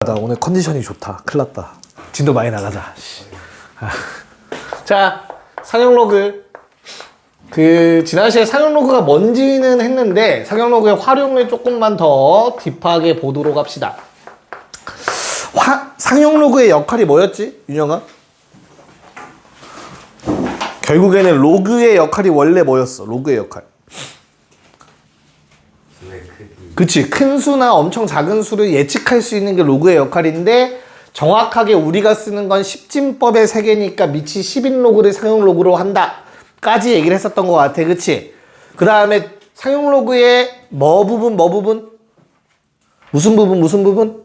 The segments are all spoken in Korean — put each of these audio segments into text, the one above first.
나 오늘 컨디션이 좋다. 큰일 났다. 진도 많이 나가자. 자, 상용 로그. 지난 시간에 상용 로그가 뭔지는 했는데, 상용 로그의 활용을 조금만 더 딥하게 보도록 합시다. 상용 로그의 역할이 뭐였지, 윤영아? 결국에는 로그의 역할이 원래 뭐였어? 로그의 역할. 그치. 큰 수나 엄청 작은 수를 예측할 수 있는 게 로그의 역할인데, 정확하게 우리가 쓰는 건 십진법의 세계니까 밑이 10인 로그를 상용 로그로 한다 까지 얘기를 했었던 것 같아. 그치? 그 다음에 상용 로그의 뭐 부분? 무슨 부분?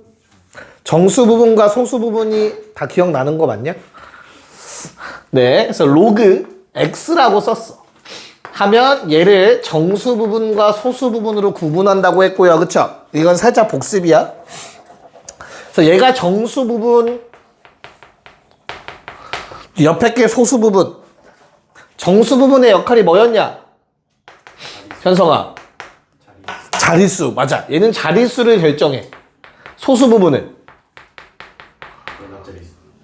정수 부분과 소수 부분이 다 기억나는 거 맞냐? 네. 그래서 로그 x라고 썼어. 하면 얘를 정수 부분과 소수 부분으로 구분한다고 했고요. 그쵸? 이건 살짝 복습이야. 그래서 얘가 정수 부분, 옆에 게 소수 부분. 정수 부분의 역할이 뭐였냐? 현성아. 자릿수. 맞아. 얘는 자릿수를 결정해. 소수 부분은?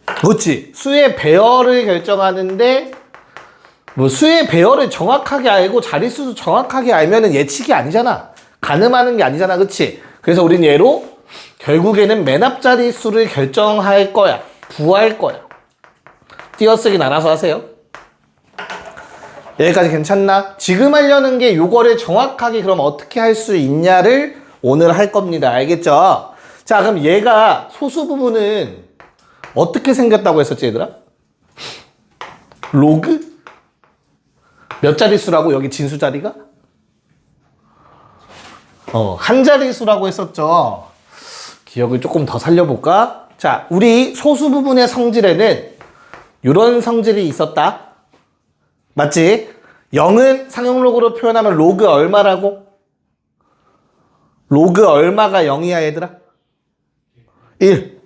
그렇지. 수의 배열을 결정하는데, 뭐 수의 배열을 정확하게 알고 자릿수도 정확하게 알면은 예측이 아니잖아. 가늠하는 게 아니잖아. 그치? 그래서 우린 얘로 결국에는 맨 앞자리 수를 결정할 거야. 구할 거야. 띄어쓰기 알아서 하세요. 여기까지 괜찮나? 지금 하려는 게 요거를 정확하게 그럼 어떻게 할 수 있냐를 오늘 할 겁니다. 알겠죠? 자, 그럼 얘가 소수 부분은 어떻게 생겼다고 했었지, 얘들아? 로그? 몇 자릿수라고? 여기 진수 자리가? 한 자릿수라고 했었죠. 기억을 조금 더 살려볼까? 자, 우리 소수 부분의 성질에는 이런 성질이 있었다. 맞지? 0은 상용 로그로 표현하면 로그 얼마라고? 로그 얼마가 0이야, 얘들아? 1.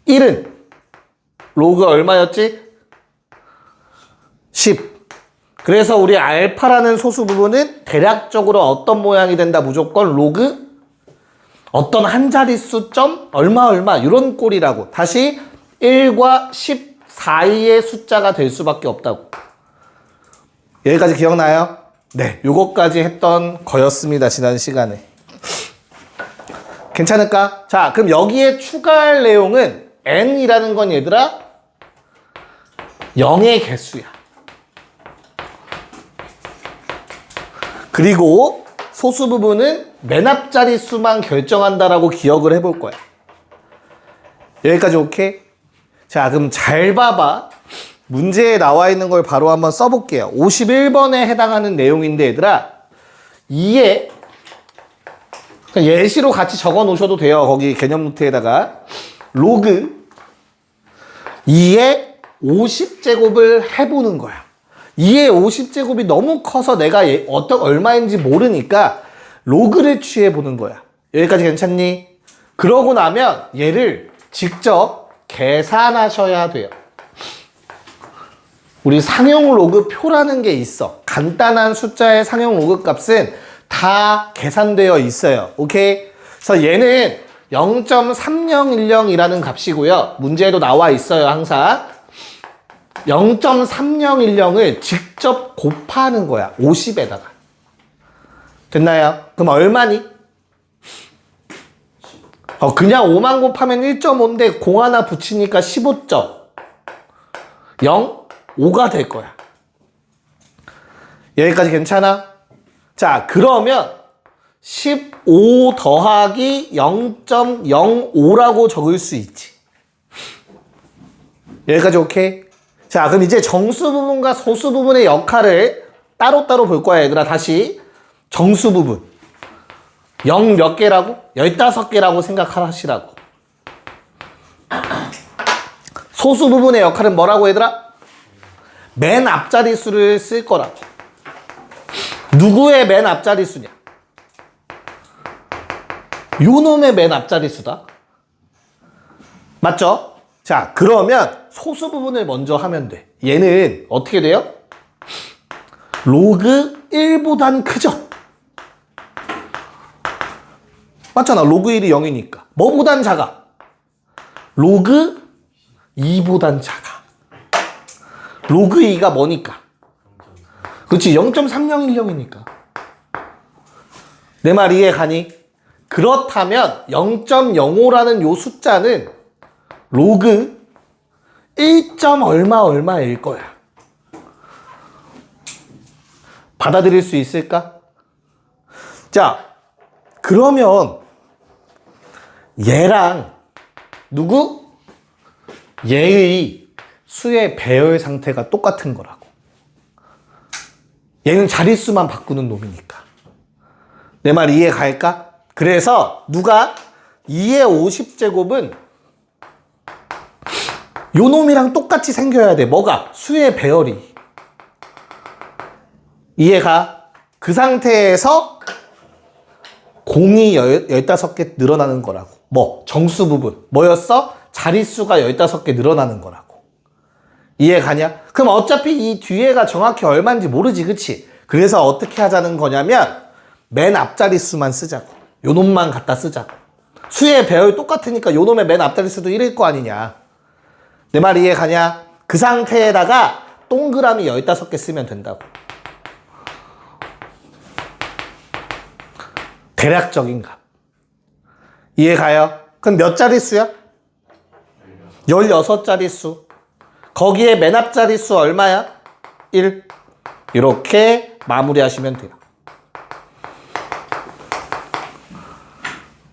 1은 로그 얼마였지? 10. 그래서 우리 알파라는 소수 부분은 대략적으로 어떤 모양이 된다? 무조건 로그 어떤 한 자릿수 점 얼마 이런 꼴이라고. 다시 1과 10 사이의 숫자가 될 수밖에 없다고. 여기까지 기억나요? 네, 요거까지 했던 거였습니다. 지난 시간에. 괜찮을까? 자, 그럼 여기에 추가할 내용은 n이라는 건 얘들아 0의 개수야. 그리고 소수 부분은 맨 앞자리 수만 결정한다라고 기억을 해볼 거야. 여기까지 오케이? 자, 그럼 잘 봐봐. 문제에 나와 있는 걸 바로 한번 써볼게요. 51번에 해당하는 내용인데 얘들아 2에 예시로 같이 적어 놓으셔도 돼요. 거기 개념 노트에다가 로그 2의 50제곱을 해보는 거야. 2의 50제곱이 너무 커서 내가 얼마인지 모르니까 로그를 취해보는 거야. 여기까지 괜찮니? 그러고 나면 얘를 직접 계산하셔야 돼요. 우리 상용 로그 표라는 게 있어. 간단한 숫자의 상용 로그 값은 다 계산되어 있어요. 오케이? 그래서 얘는 0.3010이라는 값이고요. 문제에도 나와 있어요, 항상. 0.3010을 직접 곱하는 거야. 50에다가. 됐나요? 그럼 얼마니? 그냥 5만 곱하면 1.5인데 0 하나 붙이니까 15.05가 될 거야. 여기까지 괜찮아? 자, 그러면 15 더하기 0.05라고 적을 수 있지. 여기까지 오케이? 자, 그럼 이제 정수 부분과 소수 부분의 역할을 따로따로 볼 거야, 얘들아. 다시 정수 부분 0 몇 개라고? 15개라고 생각하시라고. 소수 부분의 역할은 뭐라고, 얘들아? 맨 앞자리 수를 쓸 거라고. 누구의 맨 앞자리 수냐? 요놈의 맨 앞자리 수다. 맞죠? 자, 그러면 소수 부분을 먼저 하면 돼. 얘는 어떻게 돼요? 로그 1보단 크죠? 맞잖아. 로그 1이 0이니까. 뭐보단 작아? 로그 2보단 작아. 로그 2가 뭐니까? 그렇지. 0.3010이니까. 내 말 이해 가니? 그렇다면 0.05라는 요 숫자는 로그 1. 얼마일 거야. 받아들일 수 있을까? 자, 그러면 얘랑 누구? 얘의 수의 배열 상태가 똑같은 거라고. 얘는 자릿수만 바꾸는 놈이니까. 내 말 이해 갈까? 그래서 누가 2의 50제곱은 요 놈이랑 똑같이 생겨야 돼. 뭐가? 수의 배열이. 이해가? 그 상태에서 공이 15개 늘어나는 거라고. 뭐? 정수 부분. 뭐였어? 자릿수가 15개 늘어나는 거라고. 이해 가냐? 그럼 어차피 이 뒤에가 정확히 얼마인지 모르지, 그치? 그래서 어떻게 하자는 거냐면 맨 앞자릿수만 쓰자고. 요 놈만 갖다 쓰자고. 수의 배열이 똑같으니까 요 놈의 맨 앞자릿수도 1일 거 아니냐. 내 말 이해 가냐? 그 상태에다가 동그라미 15개 쓰면 된다고. 대략적인 값. 이해 가요? 그럼 몇 자릿수야? 16자릿수. 거기에 맨 앞 자릿수 얼마야? 1. 이렇게 마무리하시면 돼요.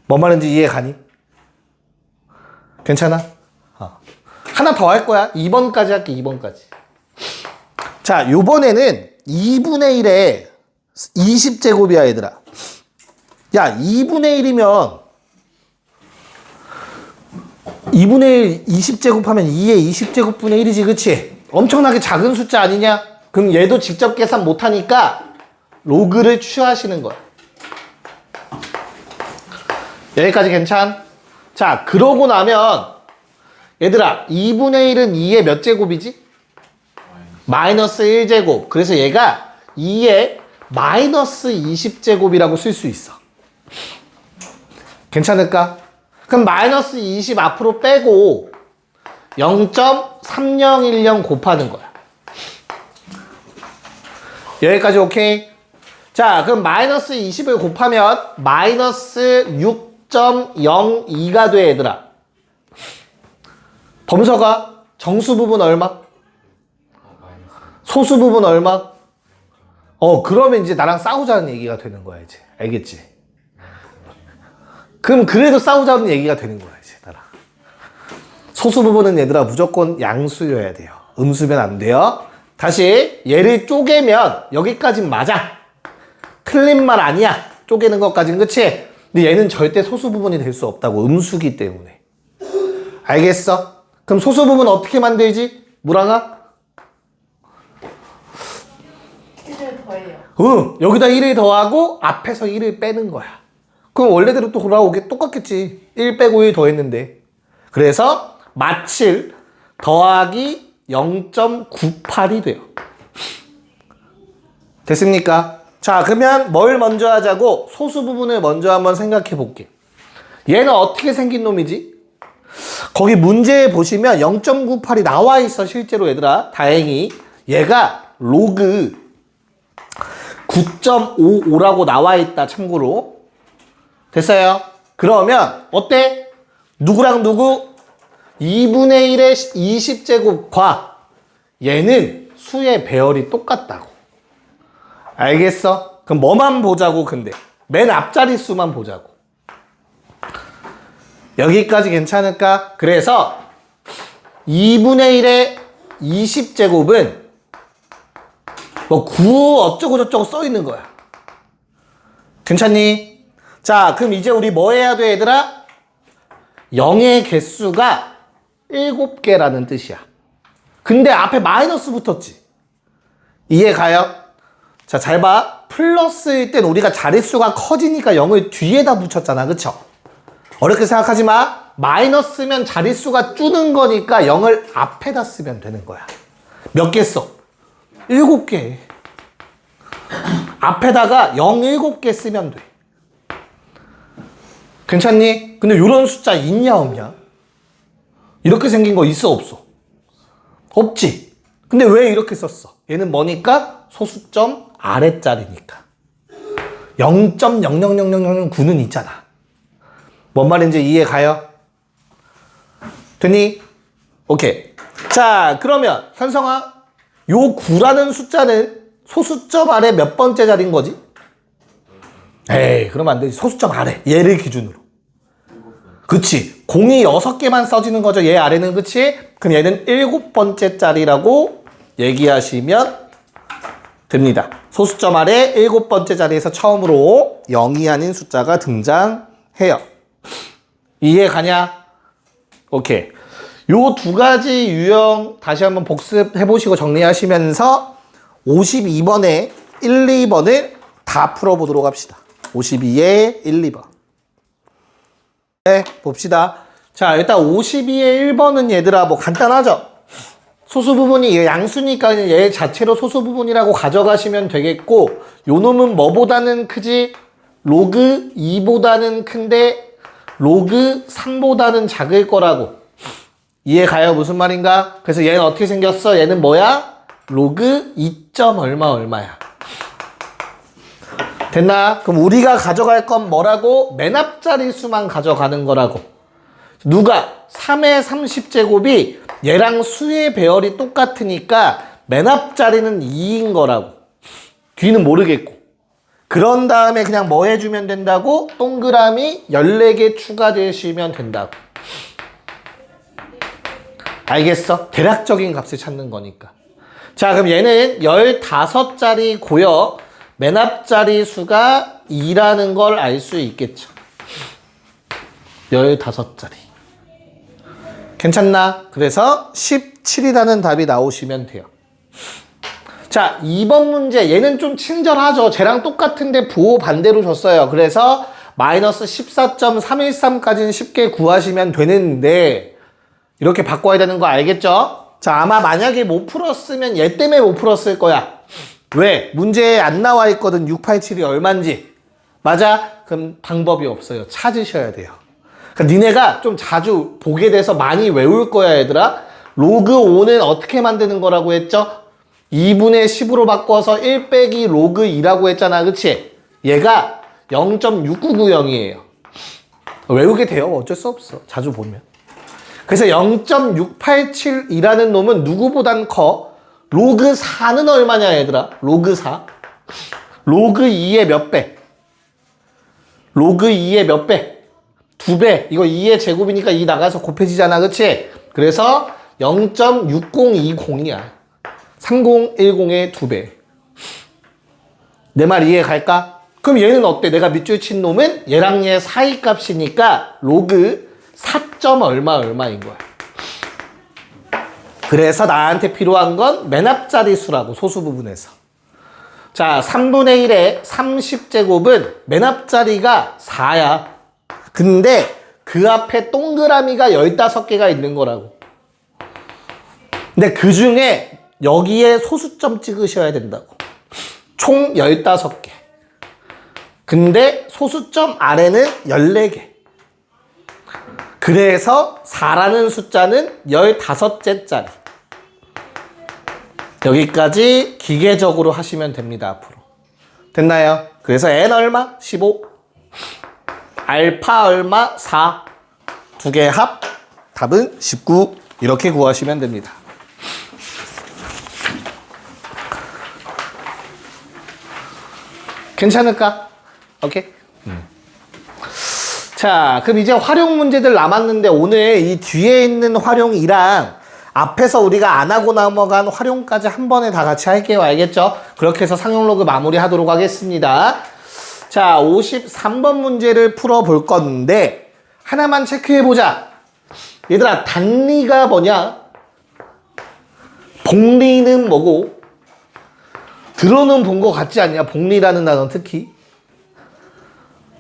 뭔 말인지 이해 가니? 괜찮아? 하나 더 할 거야. 2번까지 할게. 2번까지. 자, 요번에는 2분의 1에 20제곱이야 얘들아. 야, 2분의 1이면 2분의 1 20제곱 하면 2의 20제곱분의 1이지, 그치? 엄청나게 작은 숫자 아니냐? 그럼 얘도 직접 계산 못하니까 로그를 취하시는 거야. 여기까지 괜찮? 자, 그러고 나면 얘들아, 2분의 1은 2의 몇 제곱이지? 마이너스 1제곱. 그래서 얘가 2의 마이너스 20제곱이라고 쓸 수 있어. 괜찮을까? 그럼 마이너스 20 앞으로 빼고 0.3010 곱하는 거야. 여기까지 오케이? 자, 그럼 마이너스 20을 곱하면 마이너스 6.02가 돼, 얘들아. 범서가 정수 부분 얼마? 소수 부분 얼마? 그러면 이제 나랑 싸우자는 얘기가 되는 거야, 이제. 알겠지? 그럼 그래도 싸우자는 얘기가 되는 거야, 이제 나랑. 소수 부분은 얘들아 무조건 양수여야 돼요. 음수면 안 돼요. 다시 얘를 쪼개면 여기까진 맞아. 틀린 말 아니야. 쪼개는 것까진, 그치? 근데 얘는 절대 소수 부분이 될 수 없다고. 음수기 때문에. 알겠어? 그럼 소수 부분 어떻게 만들지? 무랑아? 1을 더해요. 응, 여기다 1을 더하고 앞에서 1을 빼는 거야. 그럼 원래대로 또 돌아오게 똑같겠지. 1 빼고 1 더했는데. 그래서 마칠 더하기 0.98이 돼요. 됐습니까? 자, 그러면 뭘 먼저 하자고? 소수 부분을 먼저 한번 생각해 볼게. 얘는 어떻게 생긴 놈이지? 거기 문제에 보시면 0.98이 나와 있어, 실제로 얘들아. 다행히. 얘가 로그 9.55라고 나와 있다, 참고로. 됐어요? 그러면 어때? 누구랑 누구? 2분의 1의 20제곱과 얘는 수의 배열이 똑같다고. 알겠어? 그럼 뭐만 보자고, 근데? 맨 앞자리 수만 보자고. 여기까지 괜찮을까? 그래서 2분의 1의 20제곱은 뭐 9 어쩌고저쩌고 써 있는 거야. 괜찮니? 자, 그럼 이제 우리 뭐 해야 돼, 얘들아? 0의 개수가 7개라는 뜻이야. 근데 앞에 마이너스 붙었지. 이해 가요? 자, 잘 봐. 플러스일 땐 우리가 자릿수가 커지니까 0을 뒤에다 붙였잖아. 그쵸? 어렵게 생각하지 마. 마이너스면 자릿수가 줄는 거니까 0을 앞에다 쓰면 되는 거야. 몇 개 써? 7개. 앞에다가 0 7개 쓰면 돼. 괜찮니? 근데 이런 숫자 있냐 없냐? 이렇게 생긴 거 있어 없어? 없지. 근데 왜 이렇게 썼어? 얘는 뭐니까? 소수점 아래짜리니까. 0.0000009는 있잖아. 뭔 말인지 이해 가요? 되니? 오케이. 자, 그러면 현성아, 요 9라는 숫자는 소수점 아래 몇 번째 자리인 거지? 에이, 그러면 안 되지. 소수점 아래. 얘를 기준으로. 그치. 공이 6개만 써지는 거죠. 얘 아래는. 그치? 그럼 얘는 7번째 자리라고 얘기하시면 됩니다. 소수점 아래 7번째 자리에서 처음으로 0이 아닌 숫자가 등장해요. 이해 가냐? 오케이. 요 두 가지 유형 다시 한번 복습해 보시고 정리하시면서 52번에 1, 2번을 다 풀어보도록 합시다. 52에 1, 2번. 네, 봅시다. 자, 일단 52에 1번은 얘들아 뭐 간단하죠? 소수 부분이 양수니까 얘 자체로 소수 부분이라고 가져가시면 되겠고, 요 놈은 뭐보다는 크지? 로그 2보다는 큰데 로그 3보다는 작을 거라고. 이해 가요? 무슨 말인가? 그래서 얘는 어떻게 생겼어? 얘는 뭐야? 로그 2. 얼마야. 됐나? 그럼 우리가 가져갈 건 뭐라고? 맨 앞자리 수만 가져가는 거라고. 누가? 3의 30제곱이 얘랑 수의 배열이 똑같으니까 맨 앞자리는 2인 거라고. 뒤는 모르겠고. 그런 다음에 그냥 뭐 해주면 된다고? 동그라미 14개 추가되시면 된다고. 알겠어? 대략적인 값을 찾는 거니까. 자, 그럼 얘는 15자리 고요. 맨 앞자리 수가 2라는 걸 알 수 있겠죠. 15자리. 괜찮나? 그래서 17이라는 답이 나오시면 돼요. 자, 2번 문제. 얘는 좀 친절하죠. 쟤랑 똑같은데 부호 반대로 줬어요. 그래서 마이너스 14.313까지는 쉽게 구하시면 되는데 이렇게 바꿔야 되는 거 알겠죠? 자, 아마 만약에 못 풀었으면 얘 때문에 못 풀었을 거야. 왜? 문제에 안 나와 있거든. 687이 얼만지. 맞아? 그럼 방법이 없어요. 찾으셔야 돼요. 그러니까 니네가 좀 자주 보게 돼서 많이 외울 거야, 얘들아. 로그 5는 어떻게 만드는 거라고 했죠? 2분의 10으로 바꿔서 1 빼기 로그 2라고 했잖아. 그치? 얘가 0.6990이에요. 외우게 돼요. 어쩔 수 없어. 자주 보면. 그래서 0.687이라는 놈은 누구보단 커? 로그 4는 얼마냐, 얘들아? 로그 4. 로그 2의 몇 배? 로그 2의 몇 배? 2배. 이거 2의 제곱이니까 2 나가서 곱해지잖아. 그치? 그래서 0.6020이야. 3010의 2배. 내 말 이해 갈까? 그럼 얘는 어때? 내가 밑줄 친 놈은 얘랑 얘 사이 값이니까 로그 4. 얼마인 거야. 그래서 나한테 필요한 건 맨 앞자리 수라고, 소수 부분에서. 자, 3분의 1의 30제곱은 맨 앞자리가 4야. 근데 그 앞에 동그라미가 15개가 있는 거라고. 근데 그 중에 여기에 소수점 찍으셔야 된다고. 총 15개. 근데 소수점 아래는 14개. 그래서 4라는 숫자는 15째 짜리. 여기까지 기계적으로 하시면 됩니다, 앞으로. 됐나요? 그래서 n 얼마? 15. 알파 얼마? 4. 두 개 합. 답은 19. 이렇게 구하시면 됩니다. 괜찮을까? 오케이? 자, 그럼 이제 활용 문제들 남았는데 오늘 이 뒤에 있는 활용이랑 앞에서 우리가 안 하고 넘어간 활용까지 한 번에 다 같이 할게요. 알겠죠? 그렇게 해서 상용 로그 마무리 하도록 하겠습니다. 자, 53번 문제를 풀어볼 건데 하나만 체크해보자. 얘들아, 단리가 뭐냐? 복리는 뭐고? 들어는 본 거 같지 않냐? 복리라는 단어 특히.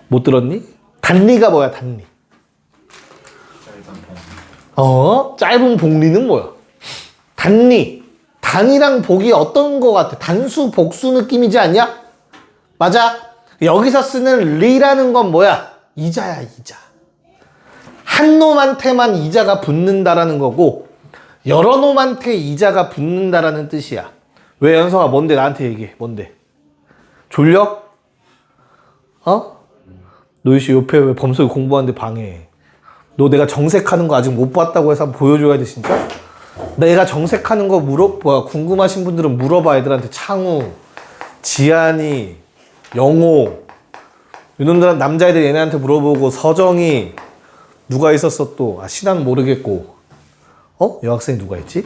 못 들었니? 단리가 뭐야, 단리? 짧은 복리는 뭐야? 단리. 단이랑 복이 어떤 거 같아? 단수, 복수 느낌이지 않냐? 맞아? 여기서 쓰는 리라는 건 뭐야? 이자야, 이자. 한 놈한테만 이자가 붙는다라는 거고 여러 놈한테 이자가 붙는다라는 뜻이야. 왜 연성아 뭔데 나한테 얘기해. 뭔데? 졸려? 어? 너희씨 옆에 왜 범석이 공부하는데 방해해. 너 내가 정색하는 거 아직 못 봤다고 해서 한번 보여줘야 돼 진짜? 내가 정색하는 거 궁금하신 분들은 물어봐. 애들한테 창우, 지한이, 영호 이놈들은 남자애들 얘네한테 물어보고 서정이 누가 있었어 또? 신한 모르겠고 여학생이 누가 있지?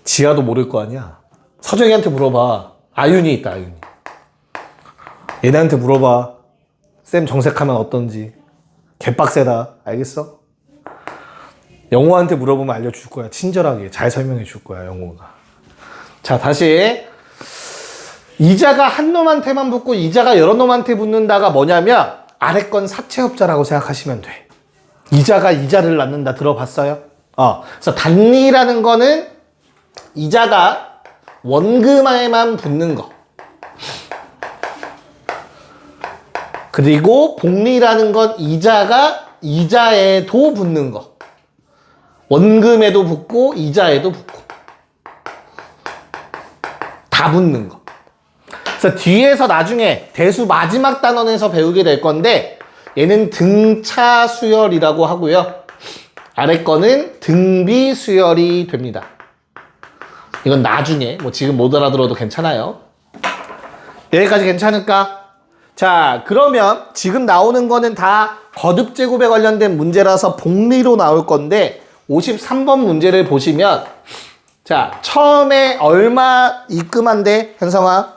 지아도 모를 거 아니야. 서정이한테 물어봐. 아윤이 있다. 아윤이. 얘네한테 물어봐. 쌤 정색하면 어떤지. 개빡세다. 알겠어? 영호한테 물어보면 알려줄 거야. 친절하게 잘 설명해 줄 거야. 영호가. 자 다시 이자가 한 놈한테만 붙고 이자가 여러 놈한테 붙는다가 뭐냐면 아래 건 사채업자라고 생각하시면 돼. 이자가 이자를 낳는다. 들어봤어요? 그래서 단리라는 거는 이자가 원금에만 붙는 거. 그리고 복리라는 건 이자가 이자에도 붙는 거. 원금에도 붙고 이자에도 붙고 다 붙는 거. 그래서 뒤에서 나중에 대수 마지막 단원에서 배우게 될 건데 얘는 등차 수열이라고 하고요. 아래 거는 등비 수열이 됩니다. 이건 나중에 지금 못 알아들어도 괜찮아요. 여기까지 괜찮을까? 자 그러면 지금 나오는 거는 다 거듭제곱에 관련된 문제라서 복리로 나올 건데 53번 문제를 보시면 자 처음에 얼마 입금한대 현성아?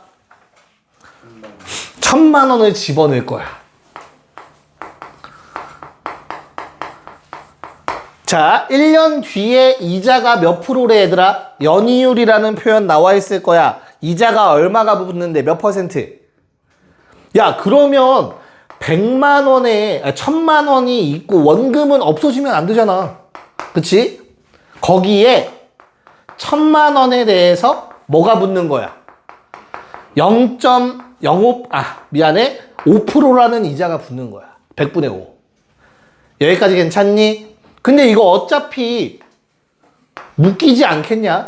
1,000만 원을 집어넣을 거야. 자 1년 뒤에 이자가 몇 프로래 얘들아? 연이율이라는 표현 나와 있을 거야. 이자가 얼마가 붙는데 몇 퍼센트? 야 그러면 100만 원에 1,000만 원이 있고 원금은 없어지면 안 되잖아. 그치? 거기에 1,000만 원에 대해서 뭐가 붙는 거야? 0.05 미안해 5%라는 이자가 붙는 거야. 100분의 5. 여기까지 괜찮니? 근데 이거 어차피 묶이지 않겠냐?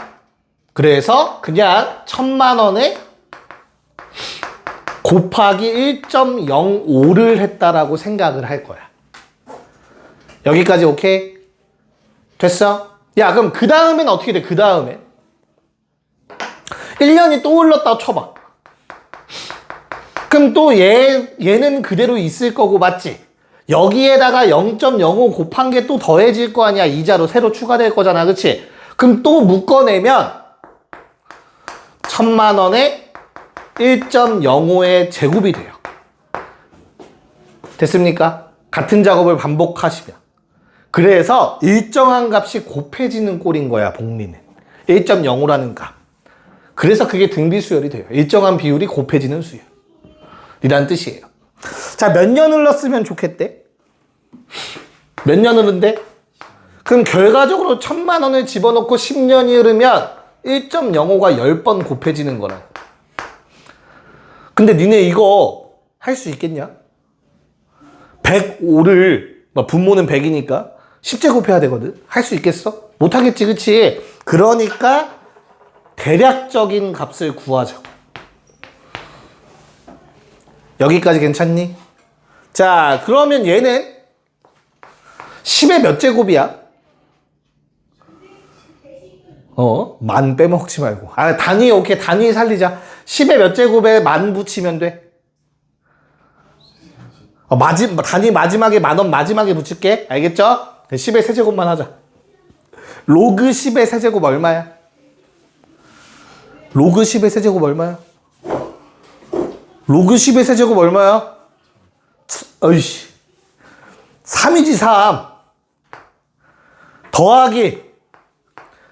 그래서 그냥 1,000만 원에 곱하기 1.05를 했다라고 생각을 할 거야. 여기까지 오케이? 됐어? 야 그럼 그 다음엔 어떻게 돼? 그 다음엔 1년이 또 흘렀다 쳐봐. 그럼 또 얘는 그대로 있을 거고 맞지? 여기에다가 0.05 곱한 게 또 더해질 거 아니야. 이자로 새로 추가될 거잖아. 그치? 그럼 또 묶어내면 1,000만 원에 1.05의 제곱이 돼요. 됐습니까? 같은 작업을 반복하시면. 그래서 일정한 값이 곱해지는 꼴인 거야. 복리는 1.05라는 값. 그래서 그게 등비수열이 돼요. 일정한 비율이 곱해지는 수열 이란 뜻이에요. 자, 몇 년 흘렀으면 좋겠대? 몇 년 흐른대? 그럼 결과적으로 1,000만 원을 집어넣고 10년이 흐르면 1.05가 10번 곱해지는 거라고. 근데 니네 이거 할 수 있겠냐? 105를 분모는 100이니까 10제 곱해야 되거든. 할 수 있겠어? 못하겠지, 그치? 그러니까 대략적인 값을 구하자고. 여기까지 괜찮니? 자, 그러면 얘는 10의 몇 제곱이야? 만 빼먹지 말고. 단위, 오케이. 단위 살리자. 10의 몇 제곱에 만 붙이면 돼. 단위 마지막에 만원 마지막에 붙일게. 알겠죠? 10의 세제곱만 하자. 로그 10의 세제곱 얼마야? 로그 10의 세제곱 얼마야? 로그 10의 세제곱 얼마야? 어이씨. 3이지 3. 더하기.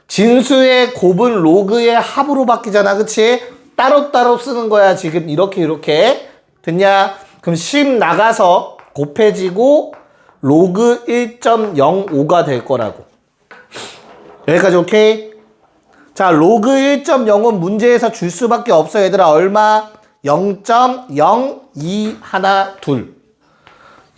진수의 곱은 로그의 합으로 바뀌잖아. 그치? 따로따로 쓰는 거야. 지금 이렇게. 됐냐? 그럼 10 나가서 곱해지고 로그 1.05가 될 거라고. 여기까지 오케이? 자, 로그 1.05는 문제에서 줄 수밖에 없어. 얘들아 얼마? 0.0212.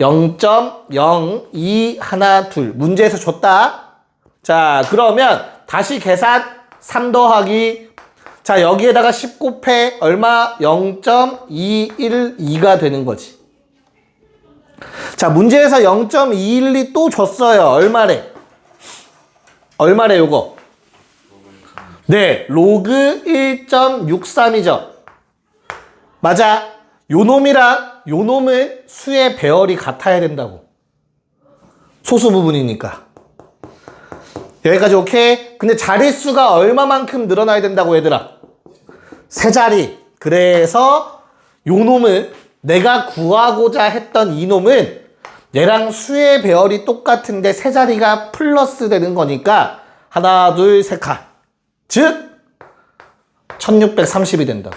0.02 하나 둘 문제에서 줬다. 자 그러면 다시 계산 3 더하기 자 여기에다가 10 곱해 얼마 0.212가 되는 거지. 자 문제에서 0.212 또 줬어요. 얼마래? 얼마래 요거? 네 로그 1.63이죠. 맞아. 요 놈이랑 요 놈은 수의 배열이 같아야 된다고. 소수 부분이니까. 여기까지 오케이? 근데 자릿수가 얼마만큼 늘어나야 된다고 얘들아? 3자리. 그래서 요 놈은 내가 구하고자 했던 이 놈은 얘랑 수의 배열이 똑같은데 3자리가 플러스 되는 거니까 하나 둘 셋 칸. 즉 1630이 된다고.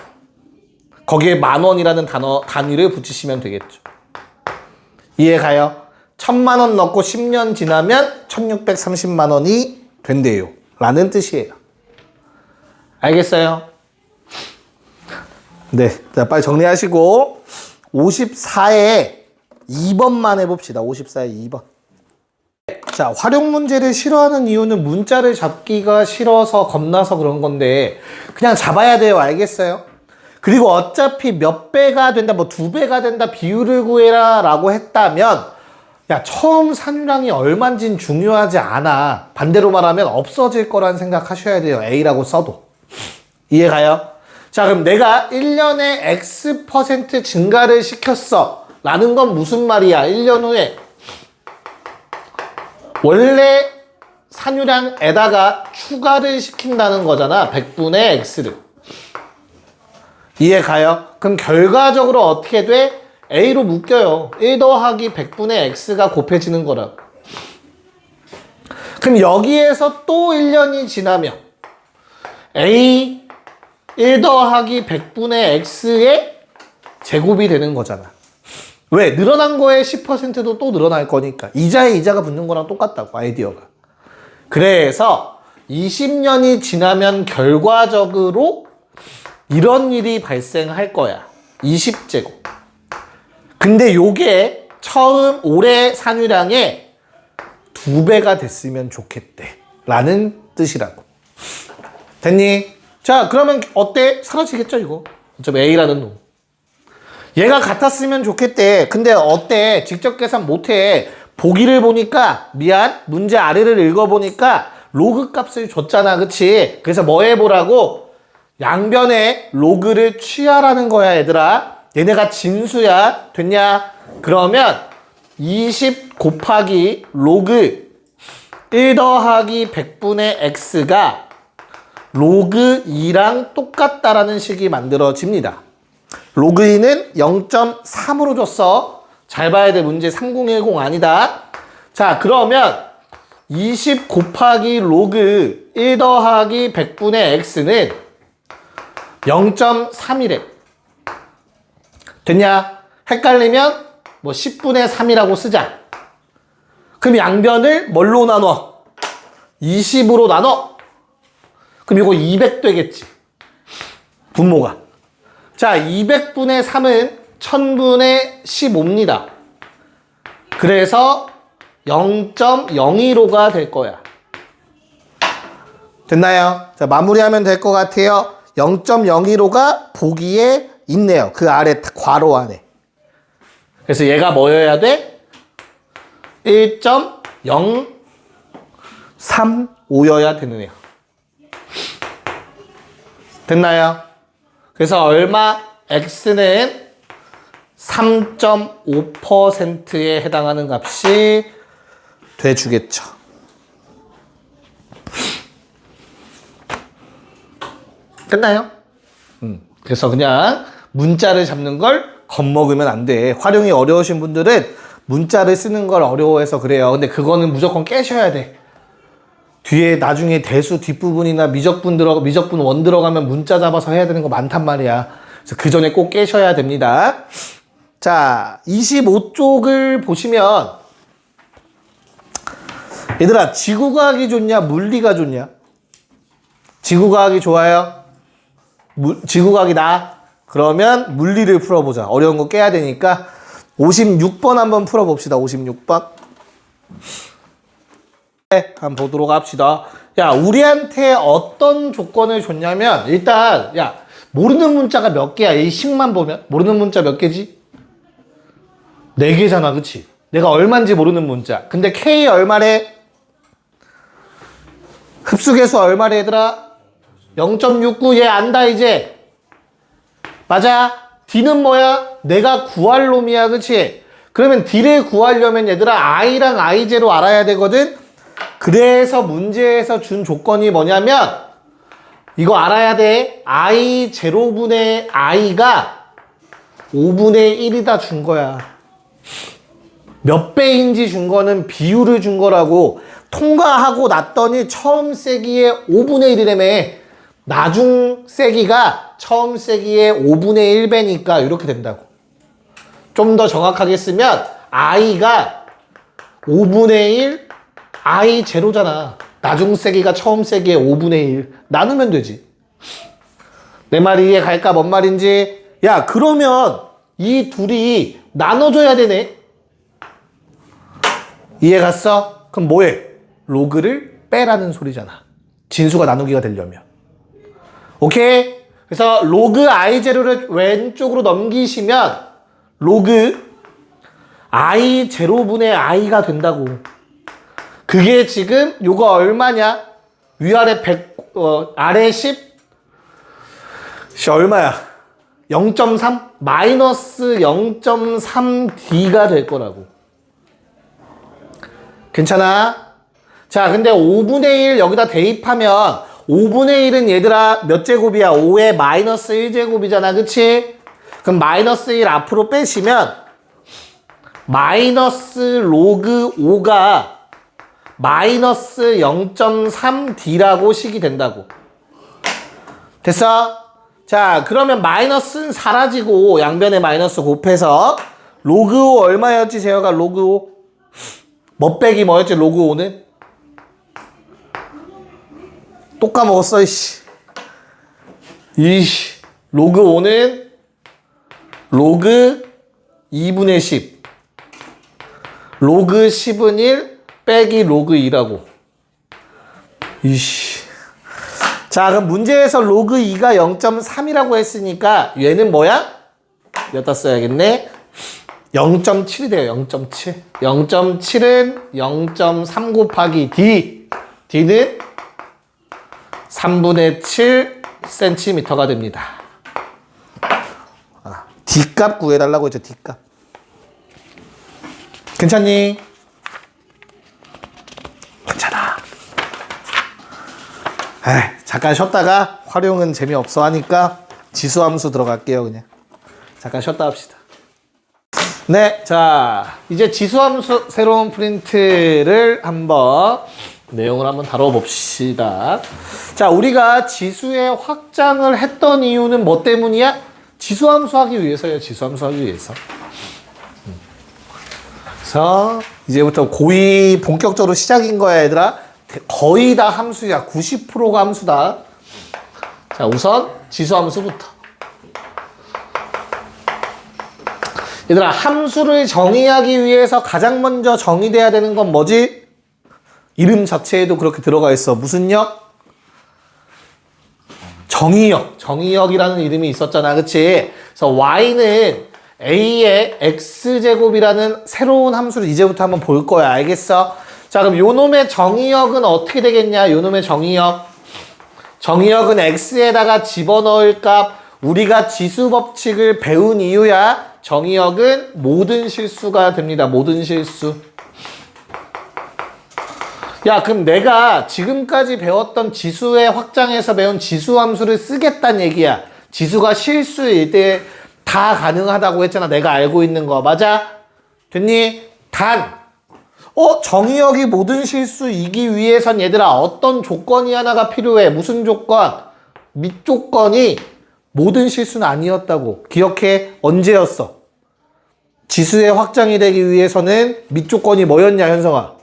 거기에 10,000원이라는 단위를 붙이시면 되겠죠. 이해가요? 1,000,000원 넣고 10년 지나면 1630만 원이 된대요. 라는 뜻이에요. 알겠어요? 네. 자, 빨리 정리하시고 54에 2번만 해봅시다. 54에 2번. 자, 활용 문제를 싫어하는 이유는 문자를 잡기가 싫어서 겁나서 그런 건데 그냥 잡아야 돼요. 알겠어요? 그리고 어차피 몇 배가 된다, 뭐 2배가 된다, 비율을 구해라 라고 했다면 야 처음 산유량이 얼만진 중요하지 않아. 반대로 말하면 없어질 거란 생각하셔야 돼요. A라고 써도. 이해가요? 자 그럼 내가 1년에 X% 증가를 시켰어 라는 건 무슨 말이야? 1년 후에 원래 산유량에다가 추가를 시킨다는 거잖아. 100분의 X를. 이해가요? 그럼 결과적으로 어떻게 돼? A로 묶여요. 1 더하기 100분의 X가 곱해지는 거라고. 그럼 여기에서 또 1년이 지나면 A 1 더하기 100분의 X의 제곱이 되는 거잖아. 왜? 늘어난 거에 10%도 또 늘어날 거니까. 이자에 이자가 붙는 거랑 똑같다고, 아이디어가. 그래서 20년이 지나면 결과적으로 이런 일이 발생할 거야. 20제곱. 근데 요게 처음 올해 산유량의 2배가 됐으면 좋겠대. 라는 뜻이라고. 됐니? 자, 그러면 어때? 사라지겠죠, 이거? 어차피 A라는 놈. 얘가 같았으면 좋겠대. 근데 어때? 직접 계산 못해. 보기를 보니까, 미안, 문제 아래를 읽어보니까 로그 값을 줬잖아. 그치? 그래서 뭐 해보라고? 양변에 로그를 취하라는 거야, 얘들아. 얘네가 진수야. 됐냐? 그러면 20 곱하기 로그 1 더하기 100분의 x가 로그 2랑 똑같다라는 식이 만들어집니다. 로그 2는 0.3으로 줬어. 잘 봐야 돼. 문제 3010 아니다. 자, 그러면 20 곱하기 로그 1 더하기 100분의 x는 0.3이래. 됐냐? 헷갈리면 뭐 10분의 3이라고 쓰자. 그럼 양변을 뭘로 나눠? 20으로 나눠. 그럼 이거 200 되겠지. 분모가. 자, 200분의 3은 1000분의 15입니다. 그래서 0.015가 될 거야. 됐나요? 자, 마무리하면 될 것 같아요. 0.015가 보기에 있네요. 그 아래 괄호 안에. 그래서 얘가 뭐여야 돼? 1.035여야 되는 애요. 됐나요? 그래서 얼마? x는 3.5%에 해당하는 값이 돼주겠죠. 됐나요? 그래서 그냥 문자를 잡는 걸 겁먹으면 안 돼. 활용이 어려우신 분들은 문자를 쓰는 걸 어려워해서 그래요. 근데 그거는 무조건 깨셔야 돼. 뒤에 나중에 대수 뒷부분이나 미적분 원 들어가면 문자 잡아서 해야 되는 거 많단 말이야. 그래서 그 전에 꼭 깨셔야 됩니다. 자, 25쪽을 보시면 얘들아, 지구과학이 좋냐 물리가 좋냐? 지구과학이 좋아요? 지구과학이 나? 그러면 물리를 풀어보자. 어려운 거 깨야 되니까 56번 한번 풀어봅시다. 56번. 네, 한번 보도록 합시다. 야, 우리한테 어떤 조건을 줬냐면 일단 야, 모르는 문자가 몇 개야? 이 식만 보면 모르는 문자 몇 개지? 4개잖아, 그치? 내가 얼마인지 모르는 문자. 근데 K 얼마래? 흡수계수 얼마래, 얘들아? 0.69. 얘 안다, 이제. 맞아? D는 뭐야? 내가 구할 놈이야, 그치? 그러면 D를 구하려면 얘들아 I랑 I0 알아야 되거든? 그래서 문제에서 준 조건이 뭐냐면 이거 알아야 돼. I0분의 I가 5분의 1이다 준 거야. 몇 배인지 준 거는 비율을 준 거라고. 통과하고 났더니 처음 세기의 5분의 1이라며. 나중 세기가 처음 세기의 5분의 1배니까 이렇게 된다고. 좀 더 정확하게 쓰면 I가 5분의 1 I 제로잖아. 나중 세기가 처음 세기의 5분의 1 나누면 되지. 내 말이 이해 갈까? 뭔 말인지. 야, 그러면 이 둘이 나눠줘야 되네. 이해 갔어? 그럼 뭐해? 로그를 빼라는 소리잖아. 진수가 나누기가 되려면. 오케이? 그래서 로그 I0를 왼쪽으로 넘기시면 로그 I0분의 I가 된다고. 그게 지금 요거 얼마냐? 위아래 100, 아래 10? 얼마야? 0.3? 마이너스 0.3D가 될 거라고. 괜찮아? 자, 근데 5분의 1 여기다 대입하면 5분의 1은 얘들아 몇 제곱이야? 5의 마이너스 1제곱이잖아. 그치? 그럼 마이너스 1 앞으로 빼시면 마이너스 로그 5가 마이너스 0.3D라고 식이 된다고. 됐어? 자, 그러면 마이너스는 사라지고 양변에 마이너스 곱해서 로그 5 얼마였지, 재혁아? 로그 5. 뭐 빼기 뭐였지, 로그 5는? 또 까먹었어, 이씨. 이씨. 로그 5는 로그 2분의 10. 로그 10은 1 빼기 로그 2라고. 이씨. 자, 그럼 문제에서 로그 2가 0.3이라고 했으니까 얘는 뭐야? 여기다 써야겠네. 0.7이 돼요. 0.7. 0.7은 0.3 곱하기 D. D는 3분의 7cm가 됩니다. D값 구해달라고 했죠. D값. 괜찮니? 괜찮아. 에이, 잠깐 쉬었다가 활용은 재미없어 하니까 지수함수 들어갈게요. 그냥 잠깐 쉬었다 합시다. 네, 자 이제 지수함수 새로운 프린트를 한번 내용을 한번 다뤄봅시다. 자, 우리가 지수의 확장을 했던 이유는 뭐 때문이야? 지수함수 하기 위해서요. 지수함수 하기 위해서. 그래서 이제부터 고2 본격적으로 시작인 거야, 얘들아. 거의 다 함수야. 90%가 함수다. 자, 우선 지수함수부터. 얘들아, 함수를 정의하기 위해서 가장 먼저 정의돼야 되는 건 뭐지? 이름 자체에도 그렇게 들어가 있어. 무슨 역? 정의역. 정의역이라는 이름이 있었잖아. 그치? 그래서 y는 a의 x제곱이라는 새로운 함수를 이제부터 한번 볼 거야. 알겠어? 자, 그럼 요놈의 정의역은 어떻게 되겠냐? 요놈의 정의역. 정의역은 x에다가 집어넣을 값. 우리가 지수 법칙을 배운 이유야. 정의역은 모든 실수가 됩니다. 모든 실수. 야, 그럼 내가 지금까지 배웠던 지수의 확장에서 배운 지수함수를 쓰겠다는 얘기야. 지수가 실수일 때 다 가능하다고 했잖아. 내가 알고 있는 거. 맞아? 됐니? 단. 정의역이 모든 실수이기 위해선 얘들아 어떤 조건이 하나가 필요해. 무슨 조건? 밑조건이 모든 실수는 아니었다고. 기억해. 언제였어? 지수의 확장이 되기 위해서는 밑조건이 뭐였냐, 현성아?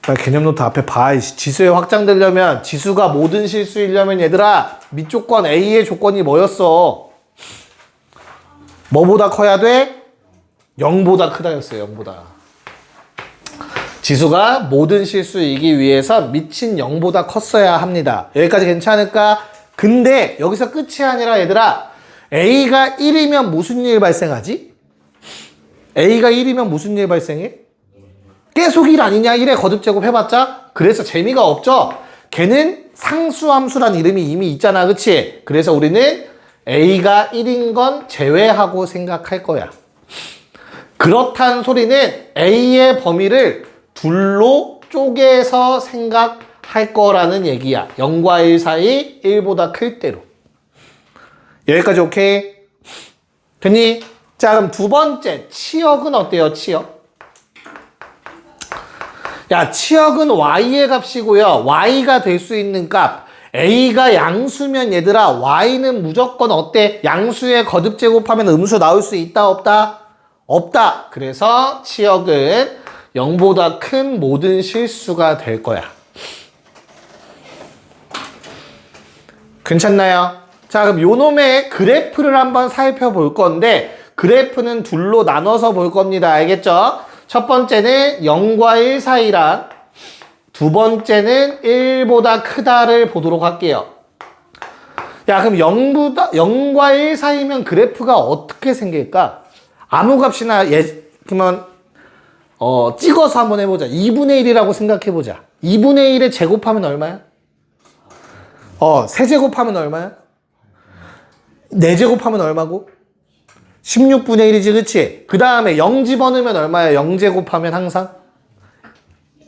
빨리 개념 노트 앞에 봐. 지수에 확장되려면, 지수가 모든 실수이려면 얘들아 밑조건 A의 조건이 뭐였어? 뭐보다 커야 돼? 0보다 크다였어요. 0보다. 지수가 모든 실수이기 위해서 미친 0보다 컸어야 합니다. 여기까지 괜찮을까? 근데 여기서 끝이 아니라 얘들아, A가 1이면 무슨 일 발생하지? A가 1이면 무슨 일 발생해? 계속 1 아니냐? 1의 거듭제곱 해봤자? 그래서 재미가 없죠? 걔는 상수함수란 이름이 이미 있잖아. 그치? 그래서 우리는 A가 1인 건 제외하고 생각할 거야. 그렇단 소리는 A의 범위를 둘로 쪼개서 생각할 거라는 얘기야. 0과 1 사이 1보다 클 때로. 여기까지 오케이? 됐니? 자, 그럼 두 번째 치역은 어때요? 치역? 야, 치역은 y의 값이고요. y가 될 수 있는 값. a가 양수면 얘들아, y는 무조건 어때? 양수의 거듭제곱하면 음수 나올 수 있다, 없다? 없다. 그래서 치역은 0보다 큰 모든 실수가 될 거야. 괜찮나요? 자, 그럼 요놈의 그래프를 한번 살펴볼 건데, 그래프는 둘로 나눠서 볼 겁니다. 알겠죠? 첫 번째는 0과 1 사이랑 두 번째는 1보다 크다를 보도록 할게요. 야, 그럼 0과 1 사이면 그래프가 어떻게 생길까? 아무 값이나 그러면 찍어서 한번 해보자. 2분의 1이라고 생각해보자. 2분의 1에 제곱하면 얼마야? 세제곱하면 얼마야? 4제곱하면 얼마고? 16분의 1이지, 그치? 그 다음에 0 집어넣으면 얼마야? 0제곱하면 항상?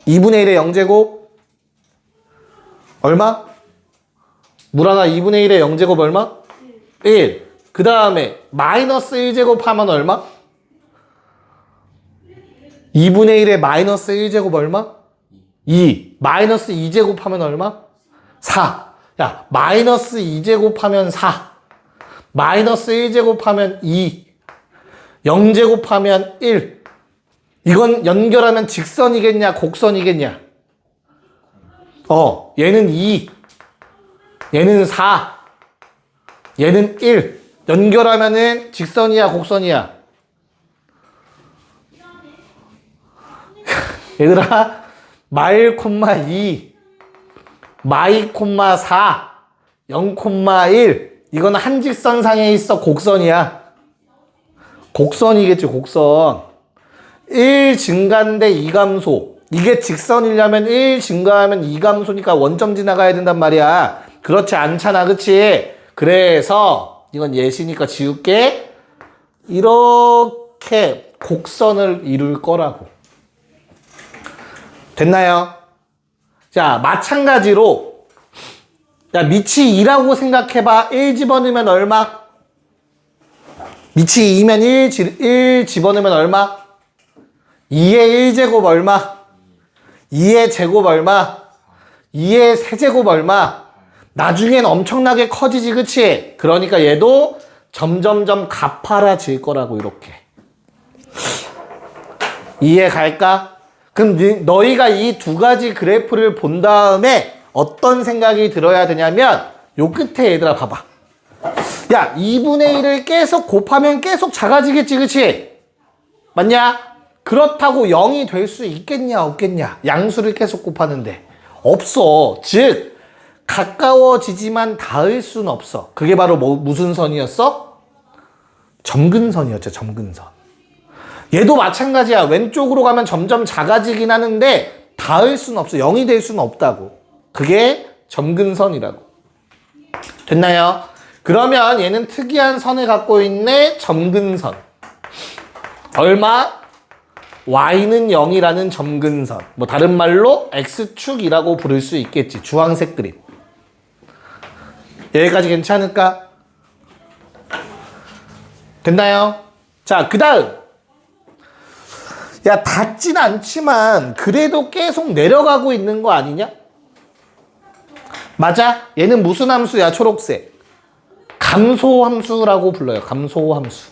2분의 1에 0제곱? 얼마? 무라나 2분의 1에 0제곱 얼마? 1. 그 다음에 마이너스 1제곱 하면 얼마? 2분의 1에 마이너스 1제곱 얼마? 2. 마이너스 2제곱 하면 얼마? 4. 야, 마이너스 2제곱 하면 4. 마이너스 1제곱 하면 2. 0제곱 하면 1. 이건 연결하면 직선이겠냐, 곡선이겠냐? 얘는 2. 얘는 4. 얘는 1. 연결하면은 직선이야, 곡선이야? 얘들아, 마일 콤마 2, 마이 콤마 4, 0 콤마 1. 이건 한직선상에 있어, 곡선이야. 곡선이겠지, 곡선. 1 증가인데 2감소. 이게 직선이려면 1 증가하면 2감소니까 원점 지나가야 된단 말이야. 그렇지 않잖아, 그치? 그래서 이건 예시니까 지울게. 이렇게 곡선을 이룰 거라고. 됐나요? 자, 마찬가지로 야, 밑이 2라고 생각해봐. 1 집어넣으면 얼마? 밑이 2면 1 집어넣으면 얼마? 2의 1제곱 얼마? 2의 제곱 얼마? 2의 세제곱 얼마? 나중엔 엄청나게 커지지, 그치? 그러니까 얘도 점점점 가파라질 거라고, 이렇게. 이해 갈까? 그럼 너희가 이 두 가지 그래프를 본 다음에 어떤 생각이 들어야 되냐면, 요 끝에 얘들아 봐봐. 야, 2분의 1을 계속 곱하면 계속 작아지겠지, 그치? 맞냐? 그렇다고 0이 될 수 있겠냐, 없겠냐? 양수를 계속 곱하는데. 없어. 즉, 가까워지지만 닿을 순 없어. 그게 바로 무슨 선이었어? 점근선이었죠, 점근선. 얘도 마찬가지야. 왼쪽으로 가면 점점 작아지긴 하는데 닿을 순 없어. 0이 될 수는 없다고. 그게 점근선이라고. 됐나요? 그러면 얘는 특이한 선을 갖고 있네. 점근선. 얼마? y는 0이라는 점근선. 뭐 다른 말로 x축이라고 부를 수 있겠지. 주황색 그림. 여기까지 괜찮을까? 됐나요? 자, 그 다음. 야, 닿진 않지만 그래도 계속 내려가고 있는 거 아니냐? 맞아? 얘는 무슨 함수야? 초록색. 감소함수라고 불러요. 감소함수.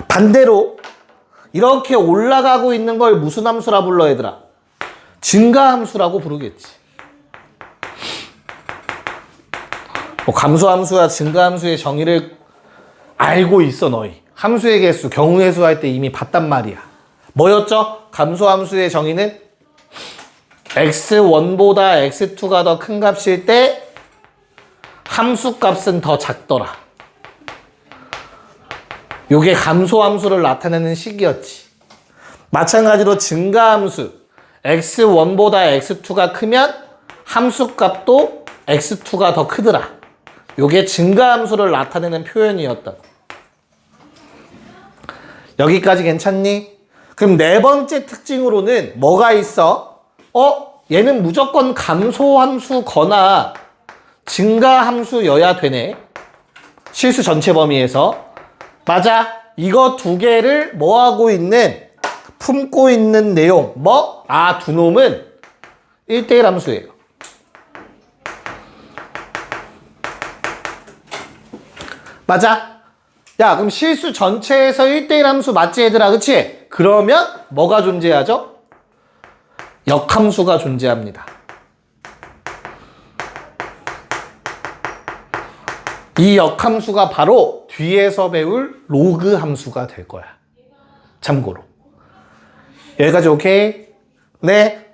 반대로 이렇게 올라가고 있는 걸 무슨 함수라 불러, 얘들아? 증가함수라고 부르겠지. 뭐 감소함수와 증가함수의 정의를 알고 있어 너희. 함수의 개수, 경우의 수 할 때 이미 봤단 말이야. 뭐였죠? 감소함수의 정의는 x1보다 x2가 더 큰 값일 때 함수 값은 더 작더라. 요게 감소함수를 나타내는 식이었지. 마찬가지로 증가함수 x1보다 x2가 크면 함수 값도 x2가 더 크더라. 요게 증가함수를 나타내는 표현이었다. 여기까지 괜찮니? 그럼 네 번째 특징으로는 뭐가 있어? 얘는 무조건 감소함수거나 증가함수여야 되네. 실수 전체 범위에서. 맞아. 이거 두 개를 뭐하고 있는, 품고 있는 내용. 뭐? 두 놈은 1대1 함수예요. 맞아. 야, 그럼 실수 전체에서 1대1 함수 맞지 얘들아, 그치? 그러면 뭐가 존재하죠? 역함수가 존재합니다. 이 역함수가 바로 뒤에서 배울 로그 함수가 될 거야. 참고로. 여기까지 오케이? 네.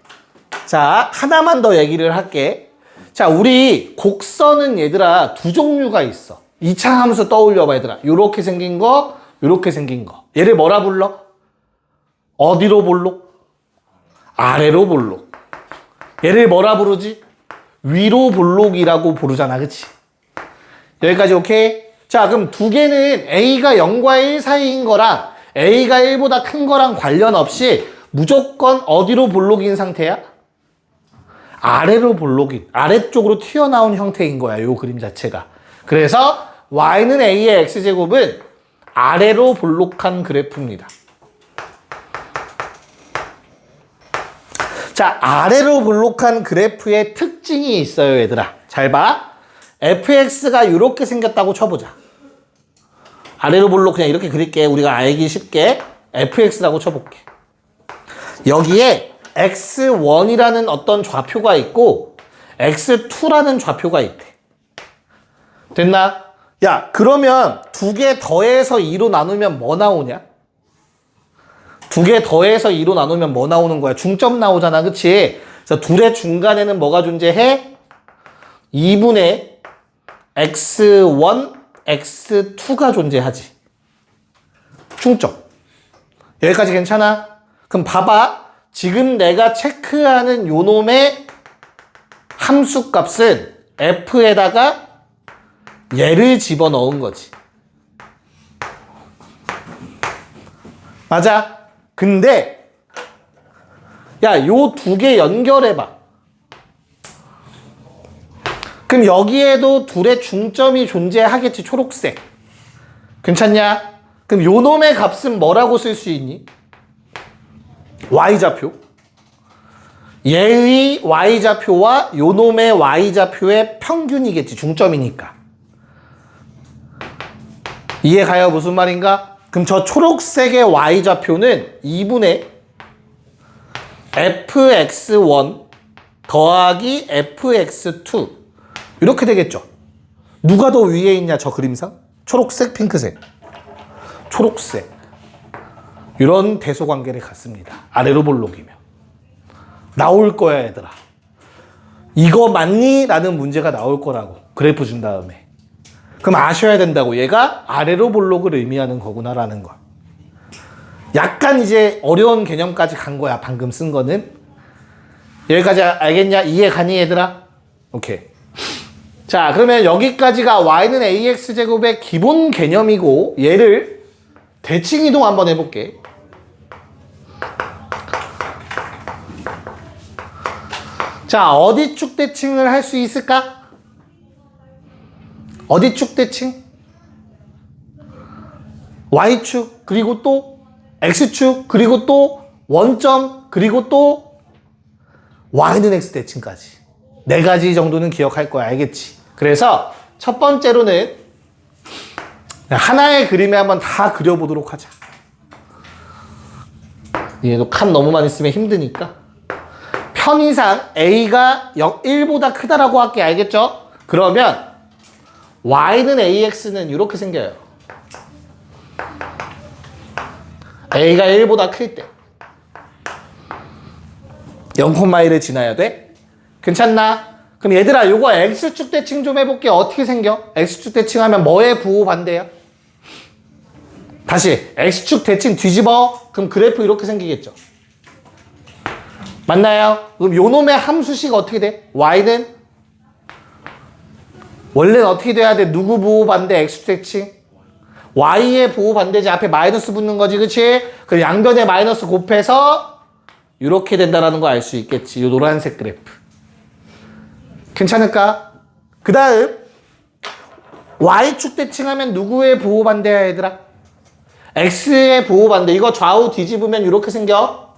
자, 하나만 더 얘기를 할게. 자, 우리 곡선은 얘들아 두 종류가 있어. 2차 함수 떠올려봐 얘들아. 요렇게 생긴 거, 요렇게 생긴 거. 얘를 뭐라 불러? 어디로 볼록? 아래로 볼록. 얘를 뭐라 부르지? 위로 볼록이라고 부르잖아, 그치? 여기까지 오케이? 자, 그럼 두 개는 A가 0과 1 사이인 거랑 A가 1보다 큰 거랑 관련 없이 무조건 어디로 볼록인 상태야? 아래로 볼록인, 아래쪽으로 튀어나온 형태인 거야, 요 그림 자체가. 그래서 Y는 A의 X제곱은 아래로 볼록한 그래프입니다. 자, 아래로 볼록한 그래프의 특징이 있어요, 얘들아. 잘 봐. fx가 이렇게 생겼다고 쳐보자. 아래로 볼록 그냥 이렇게 그릴게. 우리가 알기 쉽게 fx라고 쳐볼게. 여기에 x1이라는 어떤 좌표가 있고 x2라는 좌표가 있대. 됐나? 야, 그러면 두 개 더해서 2로 나누면 뭐 나오냐? 두 개 더해서 2로 나누면 뭐 나오는 거야? 중점 나오잖아, 그치? 그래서 둘의 중간에는 뭐가 존재해? 2분의 x1, x2가 존재하지. 중점. 여기까지 괜찮아? 그럼 봐봐. 지금 내가 체크하는 요 놈의 함수 값은 f에다가 얘를 집어넣은 거지. 맞아? 근데 야, 요 두 개 연결해봐. 그럼 여기에도 둘의 중점이 존재하겠지, 초록색. 괜찮냐? 그럼 요 놈의 값은 뭐라고 쓸 수 있니? y좌표. 얘의 y좌표와 요 놈의 y좌표의 평균이겠지, 중점이니까. 이해가요? 무슨 말인가? 그럼 저 초록색의 y좌표는 2분의 fx1 더하기 fx2 이렇게 되겠죠. 누가 더 위에 있냐, 저 그림상? 초록색, 핑크색. 초록색. 이런 대소관계를 갖습니다. 아래로 볼록이면. 나올 거야, 얘들아. 이거 맞니? 라는 문제가 나올 거라고. 그래프 준 다음에. 그럼 아셔야 된다고. 얘가 아래로 볼록을 의미하는 거구나라는 걸. 약간 이제 어려운 개념까지 간 거야, 방금 쓴 거는. 여기까지 알겠냐? 이해 가니, 얘들아? 오케이. 자, 그러면 여기까지가 y는 ax제곱의 기본 개념이고 얘를 대칭 이동 한번 해볼게. 자, 어디 축 대칭을 할 수 있을까? 어디 축 대칭? y축, 그리고 또 x축, 그리고 또 원점, 그리고 또 y는 x 대칭까지. 네 가지 정도는 기억할 거야, 알겠지? 그래서 첫 번째로는 하나의 그림에 한번 다 그려보도록 하자. 얘도 칸 너무 많이 쓰면 힘드니까. 편의상 A가 1보다 크다라고 할게, 알겠죠? 그러면 y는 ax는 이렇게 생겨요. a가 1보다 클 때 0,1을 지나야 돼? 괜찮나? 그럼 얘들아 요거 x축 대칭 좀 해볼게. 어떻게 생겨? x축 대칭 하면 뭐의 부호 반대야? 다시 x축 대칭 뒤집어. 그럼 그래프 이렇게 생기겠죠. 맞나요? 그럼 요놈의 함수식 어떻게 돼? y는 원래는 어떻게 돼야 돼? 누구 부호 반대? x축 대칭? y의 부호 반대지. 앞에 마이너스 붙는 거지, 그치? 그럼 양변에 마이너스 곱해서 이렇게 된다라는 거 알 수 있겠지. 요 노란색 그래프. 괜찮을까? 그 다음 y축 대칭하면 누구의 부호 반대야 얘들아? x의 부호 반대. 이거 좌우 뒤집으면 이렇게 생겨.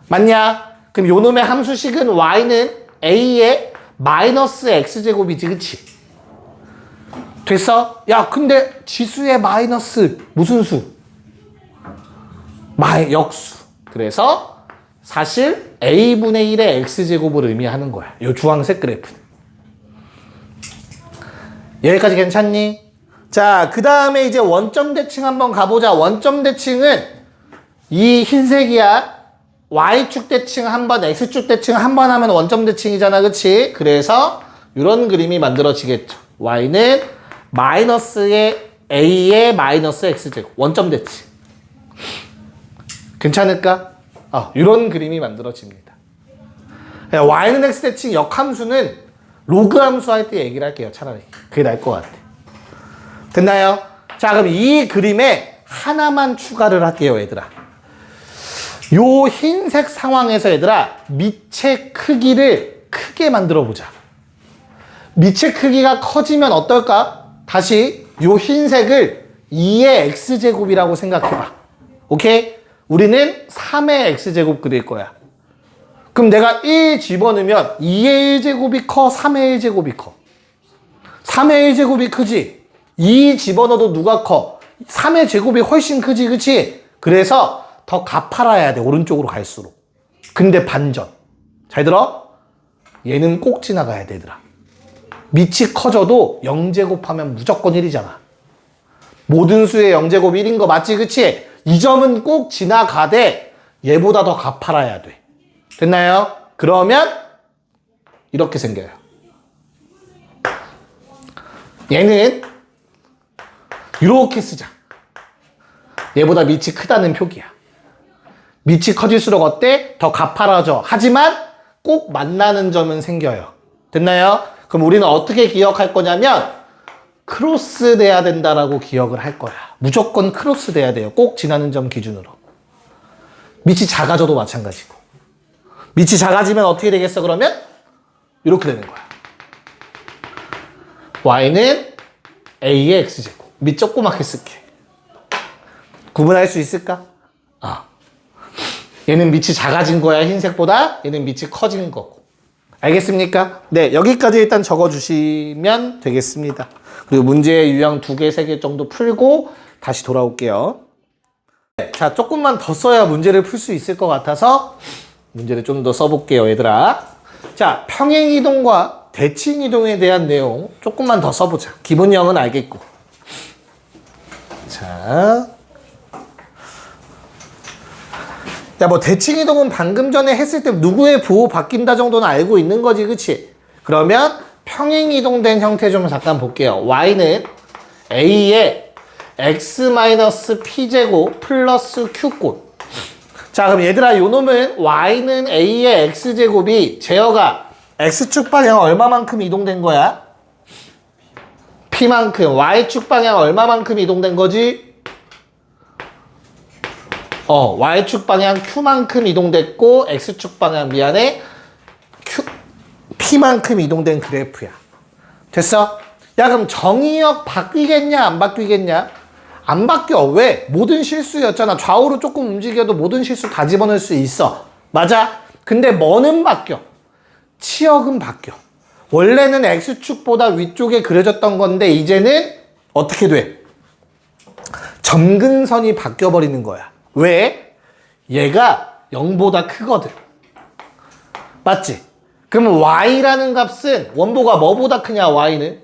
맞냐? 그럼 요놈의 함수식은 y는 a의 마이너스 x제곱이지, 그치? 됐어? 야, 근데 지수의 마이너스 무슨 수? 역수. 그래서 사실 a분의 1의 x제곱을 의미하는 거야. 요 주황색 그래프는. 여기까지 괜찮니? 자, 그 다음에 이제 원점 대칭 한번 가보자. 원점 대칭은 이 흰색이야. y축 대칭 한 번, x축 대칭 한 번 하면 원점 대칭이잖아, 그치? 그래서 이런 그림이 만들어지겠죠. y는 마이너스의 a의 마이너스 x제곱. 원점 대칭. 괜찮을까? 이런 그림이 만들어집니다. y는 x 대칭 역함수는 로그 함수 할 때 얘기를 할게요. 차라리. 그게 나을 것 같아. 됐나요? 자, 그럼 이 그림에 하나만 추가를 할게요, 얘들아. 요 흰색 상황에서 얘들아, 밑의 크기를 크게 만들어 보자. 밑의 크기가 커지면 어떨까? 다시 요 흰색을 2의 x제곱이라고 생각해봐. 오케이? 우리는 3의 x제곱 그릴 거야. 그럼 내가 1 집어넣으면 2의 1제곱이 커, 3의 1제곱이 커? 3의 1제곱이 크지? 2 집어넣어도 누가 커? 3의 제곱이 훨씬 크지, 그치? 그래서 더 가팔아야 돼, 오른쪽으로 갈수록. 근데 반전. 잘 들어? 얘는 꼭 지나가야 돼, 얘들아. 밑이 커져도 0제곱하면 무조건 1이잖아. 모든 수의 0제곱 1인 거 맞지, 그치? 이 점은 꼭 지나가되 얘보다 더 가팔아야 돼. 됐나요? 그러면 이렇게 생겨요. 얘는 이렇게 쓰자. 얘보다 밑이 크다는 표기야. 밑이 커질수록 어때? 더 가팔아져. 하지만 꼭 만나는 점은 생겨요. 됐나요? 그럼 우리는 어떻게 기억할 거냐면 크로스 돼야 된다라고 기억을 할 거야. 무조건 크로스 돼야 돼요. 꼭 지나는 점 기준으로. 밑이 작아져도 마찬가지고. 밑이 작아지면 어떻게 되겠어, 그러면? 이렇게 되는 거야. y는 a의 x제곱. 밑 조그맣게 쓸게. 구분할 수 있을까? 얘는 밑이 작아진 거야, 흰색보다. 얘는 밑이 커진 거고. 알겠습니까? 네, 여기까지 일단 적어주시면 되겠습니다. 그리고 문제 유형 2개, 3개 정도 풀고 다시 돌아올게요. 네, 자, 조금만 더 써야 문제를 풀 수 있을 것 같아서 문제를 좀 더 써볼게요, 얘들아. 자, 평행이동과 대칭이동에 대한 내용 조금만 더 써보자. 기본형은 알겠고. 자, 야, 뭐 대칭이동은 방금 전에 했을 때 누구의 부호 바뀐다 정도는 알고 있는 거지, 그치? 그러면 평행이동된 형태 좀 잠깐 볼게요. y는 a의 x-p제곱 플러스 q꼴. 자, 그럼 얘들아, 요 놈은 y는 a의 x제곱이 제어가 x축 방향 얼마만큼 이동된 거야? p만큼. y축 방향 얼마만큼 이동된 거지? y축 방향 q만큼 이동됐고 x축 방향 미안해 p만큼 이동된 그래프야. 됐어? 야, 그럼 정의역 바뀌겠냐 안 바뀌겠냐? 안 바뀌어. 왜? 모든 실수였잖아. 좌우로 조금 움직여도 모든 실수 다 집어넣을 수 있어. 맞아? 근데 뭐는 바뀌어? 치역은 바뀌어. 원래는 x축보다 위쪽에 그려졌던 건데 이제는 어떻게 돼? 점근선이 바뀌어버리는 거야. 왜? 얘가 0보다 크거든. 맞지? 그러면 y라는 값은 원보가 뭐보다 크냐, y는?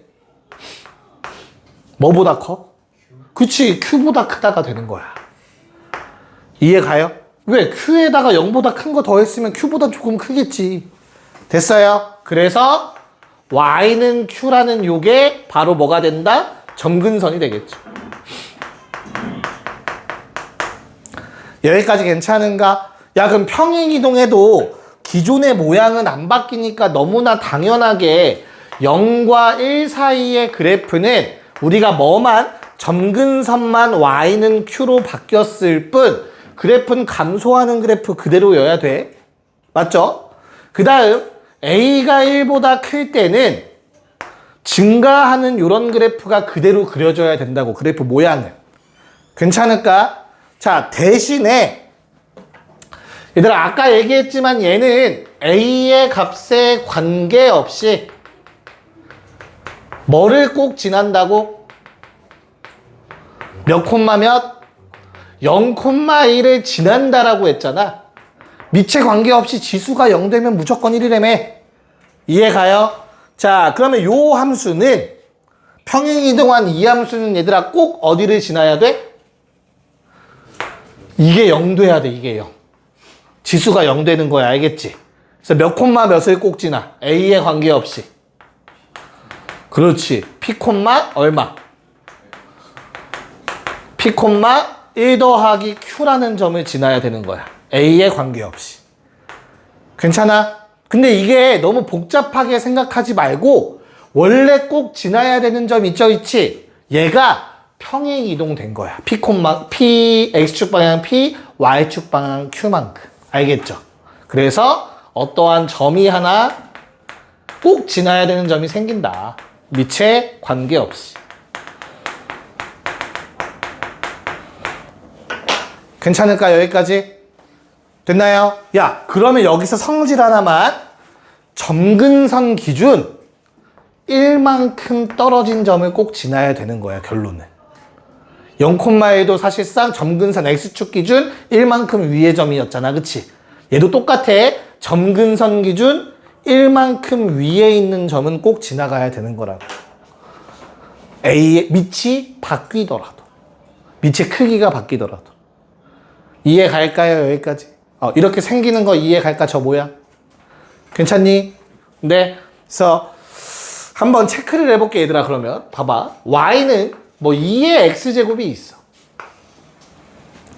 뭐보다 커? 그치, Q보다 크다가 되는 거야. 이해 가요? 왜? Q에다가 0보다 큰 거 더했으면 Q보다 조금 크겠지. 됐어요? 그래서 Y는 Q라는 요게 바로 뭐가 된다? 점근선이 되겠죠. 여기까지 괜찮은가? 야, 그럼 평행이동해도 기존의 모양은 안 바뀌니까 너무나 당연하게 0과 1 사이의 그래프는 우리가 뭐만 점근선만 Y는 Q로 바뀌었을 뿐 그래프는 감소하는 그래프 그대로여야 돼. 맞죠? 그 다음 A가 1보다 클 때는 증가하는 이런 그래프가 그대로 그려져야 된다고. 그래프 모양은. 괜찮을까? 자, 대신에 얘들아 아까 얘기했지만 얘는 A의 값에 관계없이 뭐를 꼭 지난다고? 몇 콤마 몇? 0,1을 지난다라고 했잖아. 밑에 관계없이 지수가 0 되면 무조건 1이라며. 이해 가요? 자, 그러면 요 함수는 평행이동한 이 함수는 얘들아 꼭 어디를 지나야 돼? 이게 0 돼야 돼. 이게 0. 지수가 0 되는 거야. 알겠지? 그래서 몇 콤마 몇을 꼭 지나. A에 관계없이. 그렇지. P 콤마 얼마? P 콤마 1 더하기 Q라는 점을 지나야 되는 거야. A에 관계없이. 괜찮아? 근데 이게 너무 복잡하게 생각하지 말고 원래 꼭 지나야 되는 점 있죠? 있지? 얘가 평행 이동된 거야. P, X축 방향 P, Y축 방향 Q만큼. 알겠죠? 그래서 어떠한 점이 하나 꼭 지나야 되는 점이 생긴다. 밑에 관계없이. 괜찮을까? 여기까지? 됐나요? 야, 그러면 여기서 성질 하나만. 점근선 기준 1만큼 떨어진 점을 꼭 지나야 되는 거야, 결론은. 0,1도 사실상 점근선 X축 기준 1만큼 위의 점이었잖아. 그치? 얘도 똑같아. 점근선 기준 1만큼 위에 있는 점은 꼭 지나가야 되는 거라고. A의 밑이 바뀌더라도. 밑의 크기가 바뀌더라도. 이해 갈까요? 여기까지? 이렇게 생기는 거 이해 갈까? 저 모양? 괜찮니? 네. 그래서 한번 체크를 해볼게, 얘들아. 그러면 봐봐. Y는 뭐 2의 X제곱이 있어.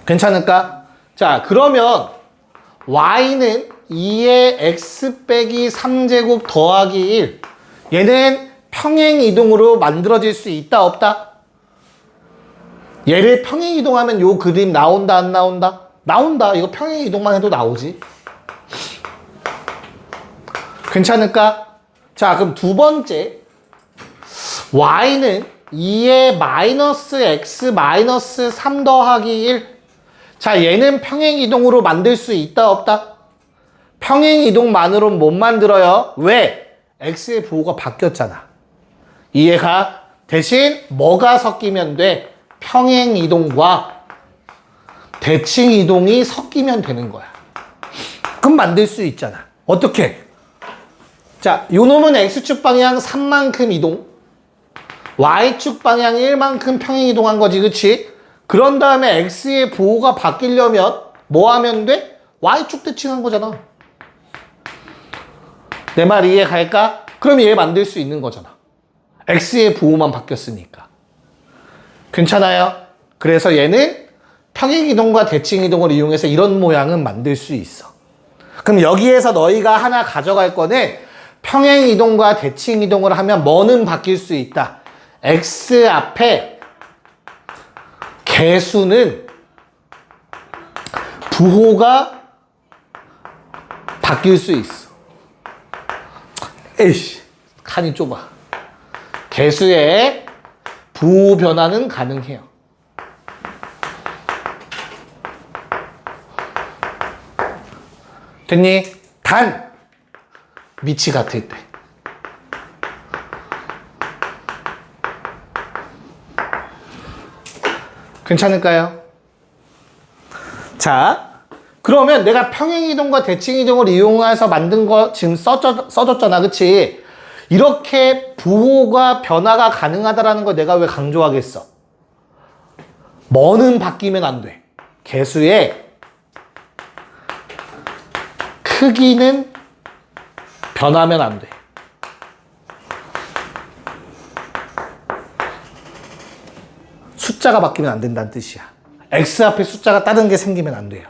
괜찮을까? 자, 그러면 Y는 2의 X 빼기 3제곱 더하기 1. 얘는 평행이동으로 만들어질 수 있다, 없다? 얘를 평행이동하면 요 그림 나온다, 안 나온다? 나온다. 이거 평행이동만 해도 나오지. 괜찮을까? 자, 그럼 두 번째. Y는 2의 마이너스 X 마이너스 3 더하기 1. 자, 얘는 평행이동으로 만들 수 있다, 없다? 평행이동만으로는 못 만들어요. 왜? X의 부호가 바뀌었잖아. 이해가? 대신 뭐가 섞이면 돼? 평행이동과 대칭이동이 섞이면 되는 거야. 그럼 만들 수 있잖아. 어떻게? 자, 요 놈은 X축 방향 3만큼 이동, Y축 방향 1만큼 평행이동한 거지, 그치? 그런 다음에 X의 부호가 바뀌려면 뭐 하면 돼? Y축 대칭한 거잖아. 내 말 이해 갈까? 그럼 얘 만들 수 있는 거잖아. X의 부호만 바뀌었으니까. 괜찮아요? 그래서 얘는 평행이동과 대칭이동을 이용해서 이런 모양은 만들 수 있어. 그럼 여기에서 너희가 하나 가져갈 거는 평행이동과 대칭이동을 하면 뭐는 바뀔 수 있다. X 앞에 개수는 부호가 바뀔 수 있어. 에이씨, 칸이 좁아. 개수의 부호 변화는 가능해요. 됐니? 단 밑이 같을 때. 괜찮을까요? 자, 그러면 내가 평행이동과 대칭이동을 이용해서 만든 거 지금 써줬잖아. 그치? 이렇게 부호가 변화가 가능하다라는 걸 내가 왜 강조하겠어? 뭐는 바뀌면 안 돼. 개수의 크기는 변하면 안 돼. 숫자가 바뀌면 안 된다는 뜻이야. x 앞에 숫자가 다른 게 생기면 안 돼요.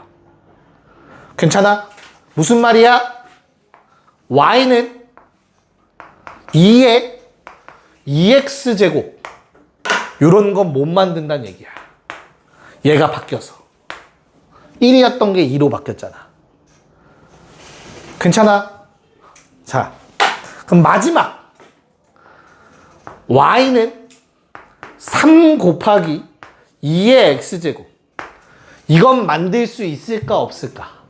괜찮아? 무슨 말이야? y는 2의 2x제곱 요런 건 못 만든다는 얘기야. 얘가 바뀌어서 1이었던 게 2로 바뀌었잖아. 괜찮아? 자, 그럼 마지막 y는 3 곱하기 2의 x제곱 이건 만들 수 있을까 없을까?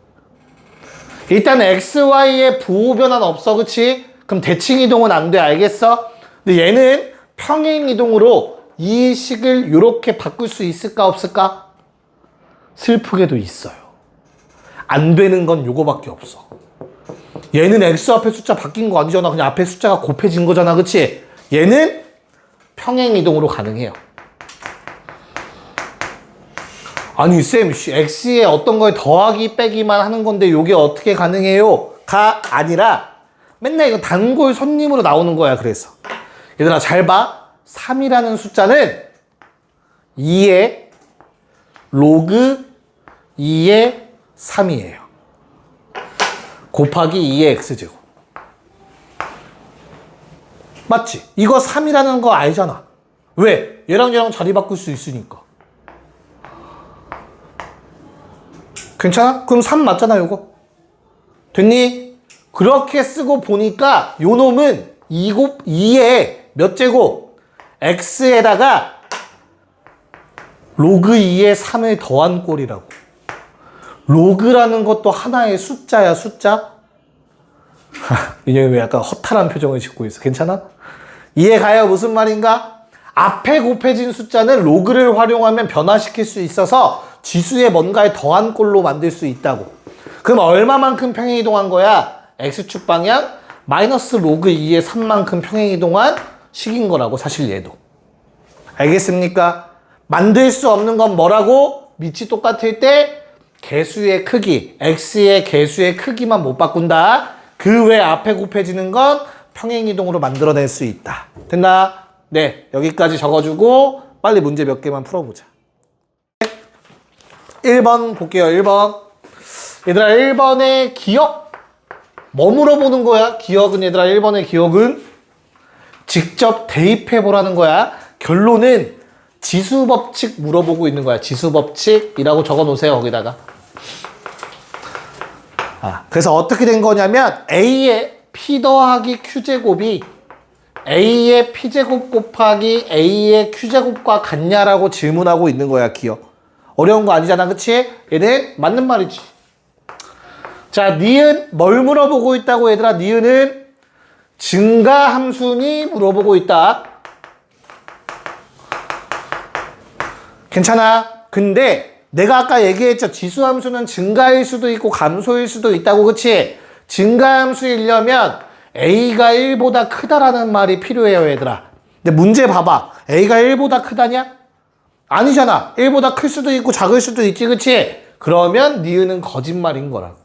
일단 xy의 부호 변화는 없어, 그치? 그럼 대칭 이동은 안 돼, 알겠어? 근데 얘는 평행 이동으로 이 식을 이렇게 바꿀 수 있을까 없을까? 슬프게도 있어요. 안 되는 건 요거밖에 없어. 얘는 x 앞에 숫자 바뀐 거 아니잖아. 그냥 앞에 숫자가 곱해진 거잖아, 그치? 얘는 평행 이동으로 가능해요. 아니 쌤, x에 어떤 거에 더하기 빼기만 하는 건데 요게 어떻게 가능해요? 가 아니라 맨날 이거 단골 손님으로 나오는 거야. 그래서 얘들아 잘 봐. 3이라는 숫자는 2의 로그 2의 3이에요. 곱하기 2의 x제곱. 맞지? 이거 3이라는 거 알잖아. 왜? 얘랑 얘랑 자리 바꿀 수 있으니까. 괜찮아? 그럼 3 맞잖아, 요거. 됐니? 그렇게 쓰고 보니까 요 놈은 2의 몇 제곱? x에다가 로그 2의 3을 더한 꼴이라고. 로그라는 것도 하나의 숫자야, 숫자. 인형이 왜 약간 허탈한 표정을 짓고 있어. 괜찮아? 이해가요? 무슨 말인가? 앞에 곱해진 숫자는 로그를 활용하면 변화시킬 수 있어서 지수에 뭔가에 더한 꼴로 만들 수 있다고. 그럼 얼마만큼 평행이동한 거야? x축 방향 마이너스 로그 2의 3만큼 평행이동한 식인 거라고, 사실 얘도. 알겠습니까? 만들 수 없는 건 뭐라고? 밑이 똑같을 때 개수의 크기, x의 개수의 크기만 못 바꾼다. 그 외 앞에 곱해지는 건 평행이동으로 만들어낼 수 있다. 됐나? 네, 여기까지 적어주고 빨리 문제 몇 개만 풀어보자. 1번 볼게요. 1번. 얘들아 1번의 기억 뭐 물어보는 거야? 기억은 얘들아 1번의 기억은 직접 대입해보라는 거야. 결론은 지수법칙 물어보고 있는 거야. 지수법칙이라고 적어놓으세요. 거기다가. 그래서 어떻게 된 거냐면 A의 P 더하기 Q제곱이 A의 P제곱 곱하기 A의 Q제곱과 같냐라고 질문하고 있는 거야. 기억. 어려운 거 아니잖아. 그치? 얘는 맞는 말이지. 자, 니은 뭘 물어보고 있다고 얘들아? 니은은 증가함수니 물어보고 있다. 괜찮아? 근데 내가 아까 얘기했죠. 지수함수는 증가일 수도 있고 감소일 수도 있다고. 그치? 증가함수이려면 A가 1보다 크다라는 말이 필요해요, 얘들아. 근데 문제 봐봐. A가 1보다 크다냐? 아니잖아. 1보다 클 수도 있고 작을 수도 있지, 그치? 그러면 니은은 거짓말인 거라고.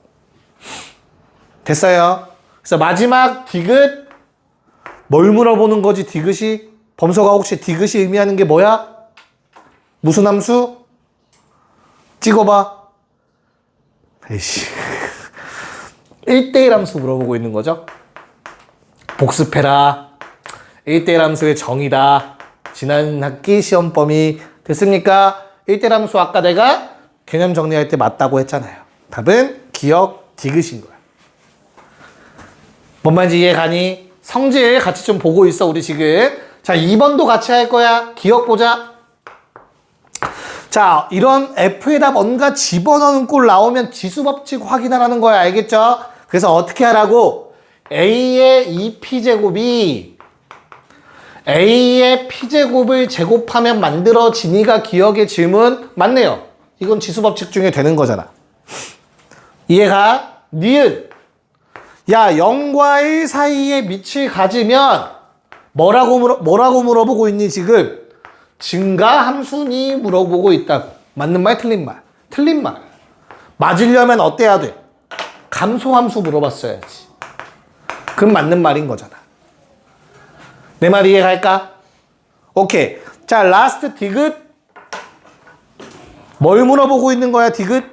됐어요? 그래서 마지막 디귿 뭘 물어보는 거지, 디귿이? 범서가 혹시 디귿이 의미하는 게 뭐야? 무슨 함수? 찍어봐. 에이씨. 1대1 함수 물어보고 있는 거죠? 복습해라. 1대1 함수의 정의다. 지난 학기 시험 범위 됐습니까? 1대1 함수 아까 내가 개념 정리할 때 맞다고 했잖아요. 답은 기억 디귿인 거야. 뭔 말인지 이해가니? 성질 같이 좀 보고 있어, 우리 지금. 자, 2번도 같이 할 거야. 기억 보자. 자, 이런 F에다 뭔가 집어넣는 꼴 나오면 지수법칙 확인하라는 거야. 알겠죠? 그래서 어떻게 하라고? A의 2P제곱이 A의 P제곱을 제곱하면 만들어지니가 기억의 질문 맞네요. 이건 지수법칙 중에 되는 거잖아. 이해가? 니은 야, 0과 1 사이에 밑을 가지면 뭐라고 물어보고 있니 지금? 증가 함수니 물어보고 있다고. 맞는 말 틀린 말? 틀린 말. 맞으려면 어때야 돼? 감소 함수 물어봤어야지. 그럼 맞는 말인 거잖아. 내 말 이해갈까? 오케이. 자, 라스트 디귿. 뭘 물어보고 있는 거야, 디귿?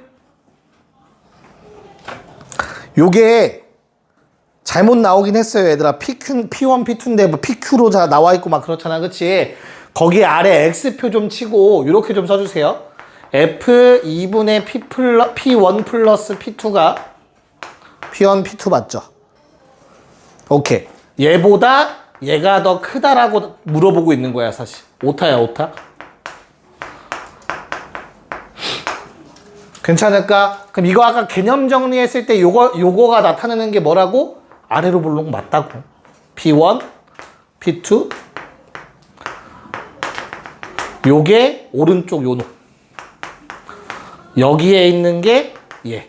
요게 잘못 나오긴 했어요, 얘들아. P1, P2인데 뭐 PQ로 나와 있고 막 그렇잖아, 그치? 거기 아래 X표 좀 치고 이렇게 좀 써주세요. F 2분의 P1 플러스 P2가 P1, P2 맞죠? 오케이. 얘보다 얘가 더 크다라고 물어보고 있는 거야, 사실. 오타야, 오타. 괜찮을까? 그럼 이거 아까 개념 정리했을 때 요거가 나타나는 게 뭐라고? 아래로 볼록 맞다고. P1, P2. 요게 오른쪽 요놈. 여기에 있는 게 얘.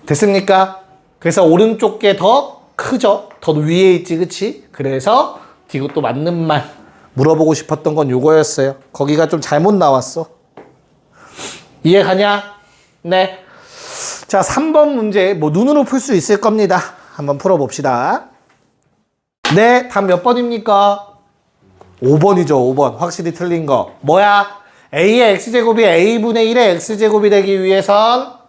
됐습니까? 그래서 오른쪽 게 더 크죠? 더 위에 있지, 그치? 그래서 이것도 맞는 말 물어보고 싶었던 건 요거였어요. 거기가 좀 잘못 나왔어. 이해 가냐? 네. 자, 3번 문제 뭐 눈으로 풀 수 있을 겁니다. 한번 풀어봅시다. 네, 답 몇 번입니까? 5번이죠, 5번. 확실히 틀린 거. 뭐야? A의 X제곱이 A분의 1의 X제곱이 되기 위해선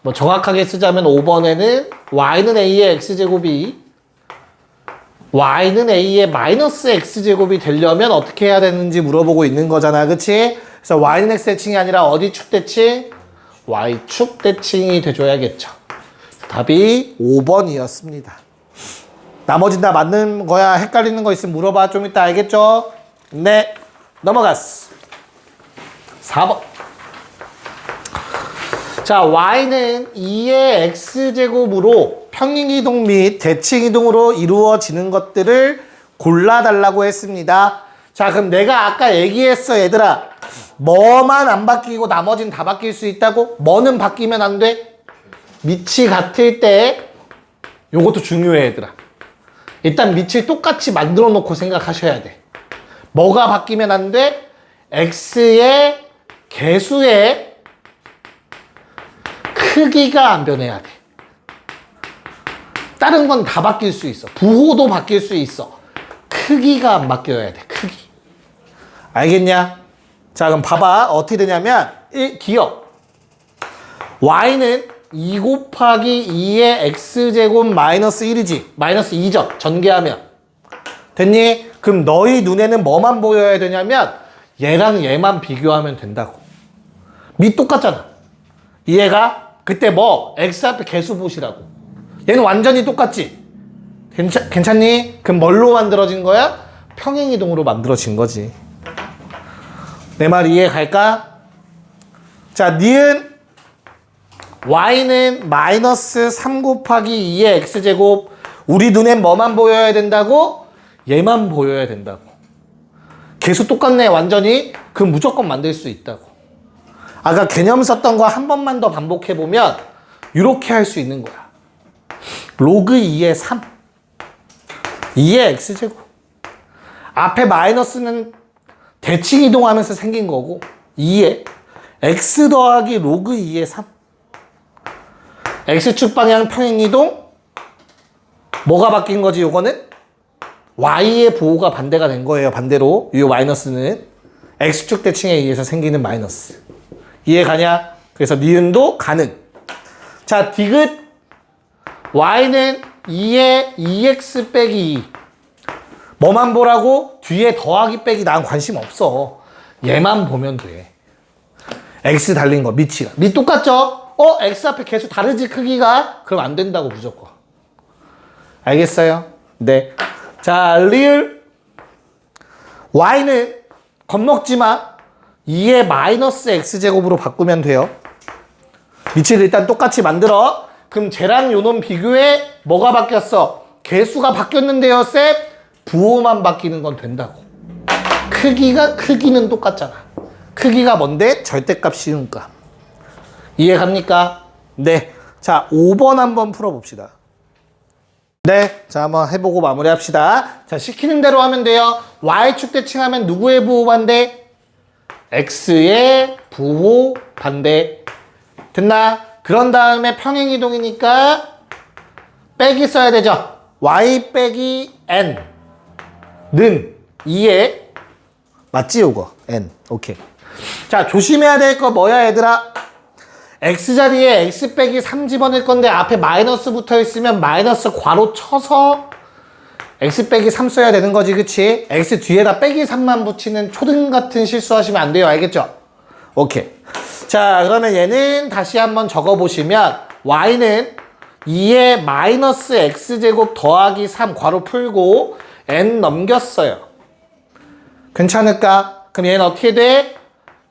뭐 정확하게 쓰자면 5번에는 Y는 A의 X제곱이 Y는 A의 마이너스 X제곱이 되려면 어떻게 해야 되는지 물어보고 있는 거잖아, 그치? 그래서 Y는 X 대칭이 아니라 어디 축 대칭? Y축 대칭이 돼줘야겠죠. 답이 5번이었습니다. 나머진 다 맞는 거야? 헷갈리는 거 있으면 물어봐. 좀 이따 알겠죠? 네. 넘어갔어. 4번. 자, Y는 2의 X제곱으로 평행이동 및 대칭이동으로 이루어지는 것들을 골라달라고 했습니다. 자, 그럼 내가 아까 얘기했어, 얘들아. 뭐만 안 바뀌고 나머지는 다 바뀔 수 있다고? 뭐는 바뀌면 안 돼? 밑이 같을 때 요것도 중요해, 얘들아. 일단 밑을 똑같이 만들어 놓고 생각하셔야 돼. 뭐가 바뀌면 안 돼? X의 개수의 크기가 안 변해야 돼. 다른 건 다 바뀔 수 있어. 부호도 바뀔 수 있어. 크기가 안 바뀌어야 돼. 크기. 알겠냐? 자, 그럼 봐봐. 어떻게 되냐면 기억. Y는 2 곱하기 2의 X제곱 마이너스 1이지. 마이너스 2죠. 전개하면. 됐니? 그럼 너희 눈에는 뭐만 보여야 되냐면 얘랑 얘만 비교하면 된다고. 밑 똑같잖아. 얘가 그때 뭐 X 앞에 개수 보시라고. 얘는 완전히 똑같지? 괜찮니? 그럼 뭘로 만들어진 거야? 평행이동으로 만들어진 거지. 내 말 이해 갈까? 자, 니은 Y는 마이너스 3 곱하기 2의 X제곱. 우리 눈엔 뭐만 보여야 된다고? 얘만 보여야 된다고. 개수 똑같네, 완전히. 그럼 무조건 만들 수 있다고. 아까 개념 썼던 거 한 번만 더 반복해보면 이렇게 할 수 있는 거야. 로그 2의 3. 2의 X제곱. 앞에 마이너스는 대칭 이동하면서 생긴 거고 2의 X 더하기 로그 2의 3. X축 방향 평행이동. 뭐가 바뀐 거지, 요거는? Y의 부호가 반대가 된 거예요, 반대로. 이 마이너스는 X축 대칭에 의해서 생기는 마이너스. 이해 가냐? 그래서 니은도 가능. 자, 디귿. Y는 2의 2X 빼기 2. 뭐만 보라고? 뒤에 더하기 빼기 난 관심 없어. 얘만 보면 돼. X 달린 거, 밑이랑. 밑 똑같죠? X 앞에 개수 다르지, 크기가? 그럼 안 된다고, 무조건. 알겠어요? 네. 자, 리을. Y는 겁먹지 마. 2의 마이너스 X제곱으로 바꾸면 돼요. 밑을 일단 똑같이 만들어. 그럼 쟤랑 요놈 비교해. 뭐가 바뀌었어? 개수가 바뀌었는데요, 쌤? 부호만 바뀌는 건 된다고. 크기는 똑같잖아. 크기가 뭔데? 절대값 시음값. 이해 갑니까? 네. 자, 5번 한번 풀어봅시다. 네, 자 한번 해보고 마무리합시다. 자, 시키는 대로 하면 돼요. Y축 대칭하면 누구의 부호 반대? X의 부호 반대. 됐나? 그런 다음에 평행이동이니까 빼기 써야 되죠. Y 빼기 N는 2의 맞지 요거? N. 오케이. 자, 조심해야 될 거 뭐야 얘들아? X자리에 X 빼기 3 집어넣을 건데 앞에 마이너스 붙어 있으면 마이너스 괄호 쳐서 X 빼기 3 써야 되는 거지, 그치? X 뒤에다 빼기 3만 붙이는 초등 같은 실수하시면 안 돼요. 알겠죠? 오케이. 자, 그러면 얘는 다시 한번 적어보시면 Y는 2의 마이너스 X제곱 더하기 3 괄호 풀고 N 넘겼어요. 괜찮을까? 그럼 얘는 어떻게 돼?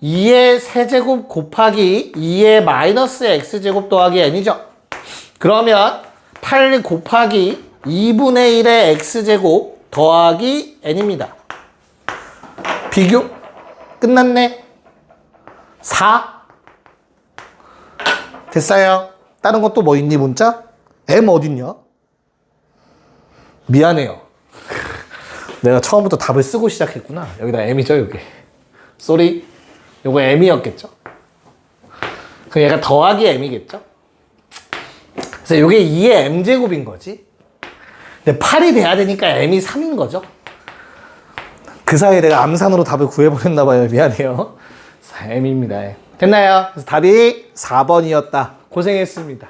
2의 세제곱 곱하기 2의 마이너스 X제곱 더하기 N이죠. 그러면 8 곱하기 2분의 1의 X제곱 더하기 N입니다. 비교? 끝났네. 4. 됐어요. 다른 것도 뭐 있니 문자? M 어딨냐? 미안해요. 내가 처음부터 답을 쓰고 시작했구나. 여기다 M이죠, 여기. 쏘리. 요거 M이었겠죠? 그럼 얘가 더하기 M이겠죠? 그래서 요게 2의 M제곱인 거지. 근데 8이 돼야 되니까 M이 3인 거죠. 그 사이에 내가 암산으로 답을 구해버렸나 봐요. 미안해요. M입니다. 됐나요? 그래서 답이 4번이었다. 고생했습니다.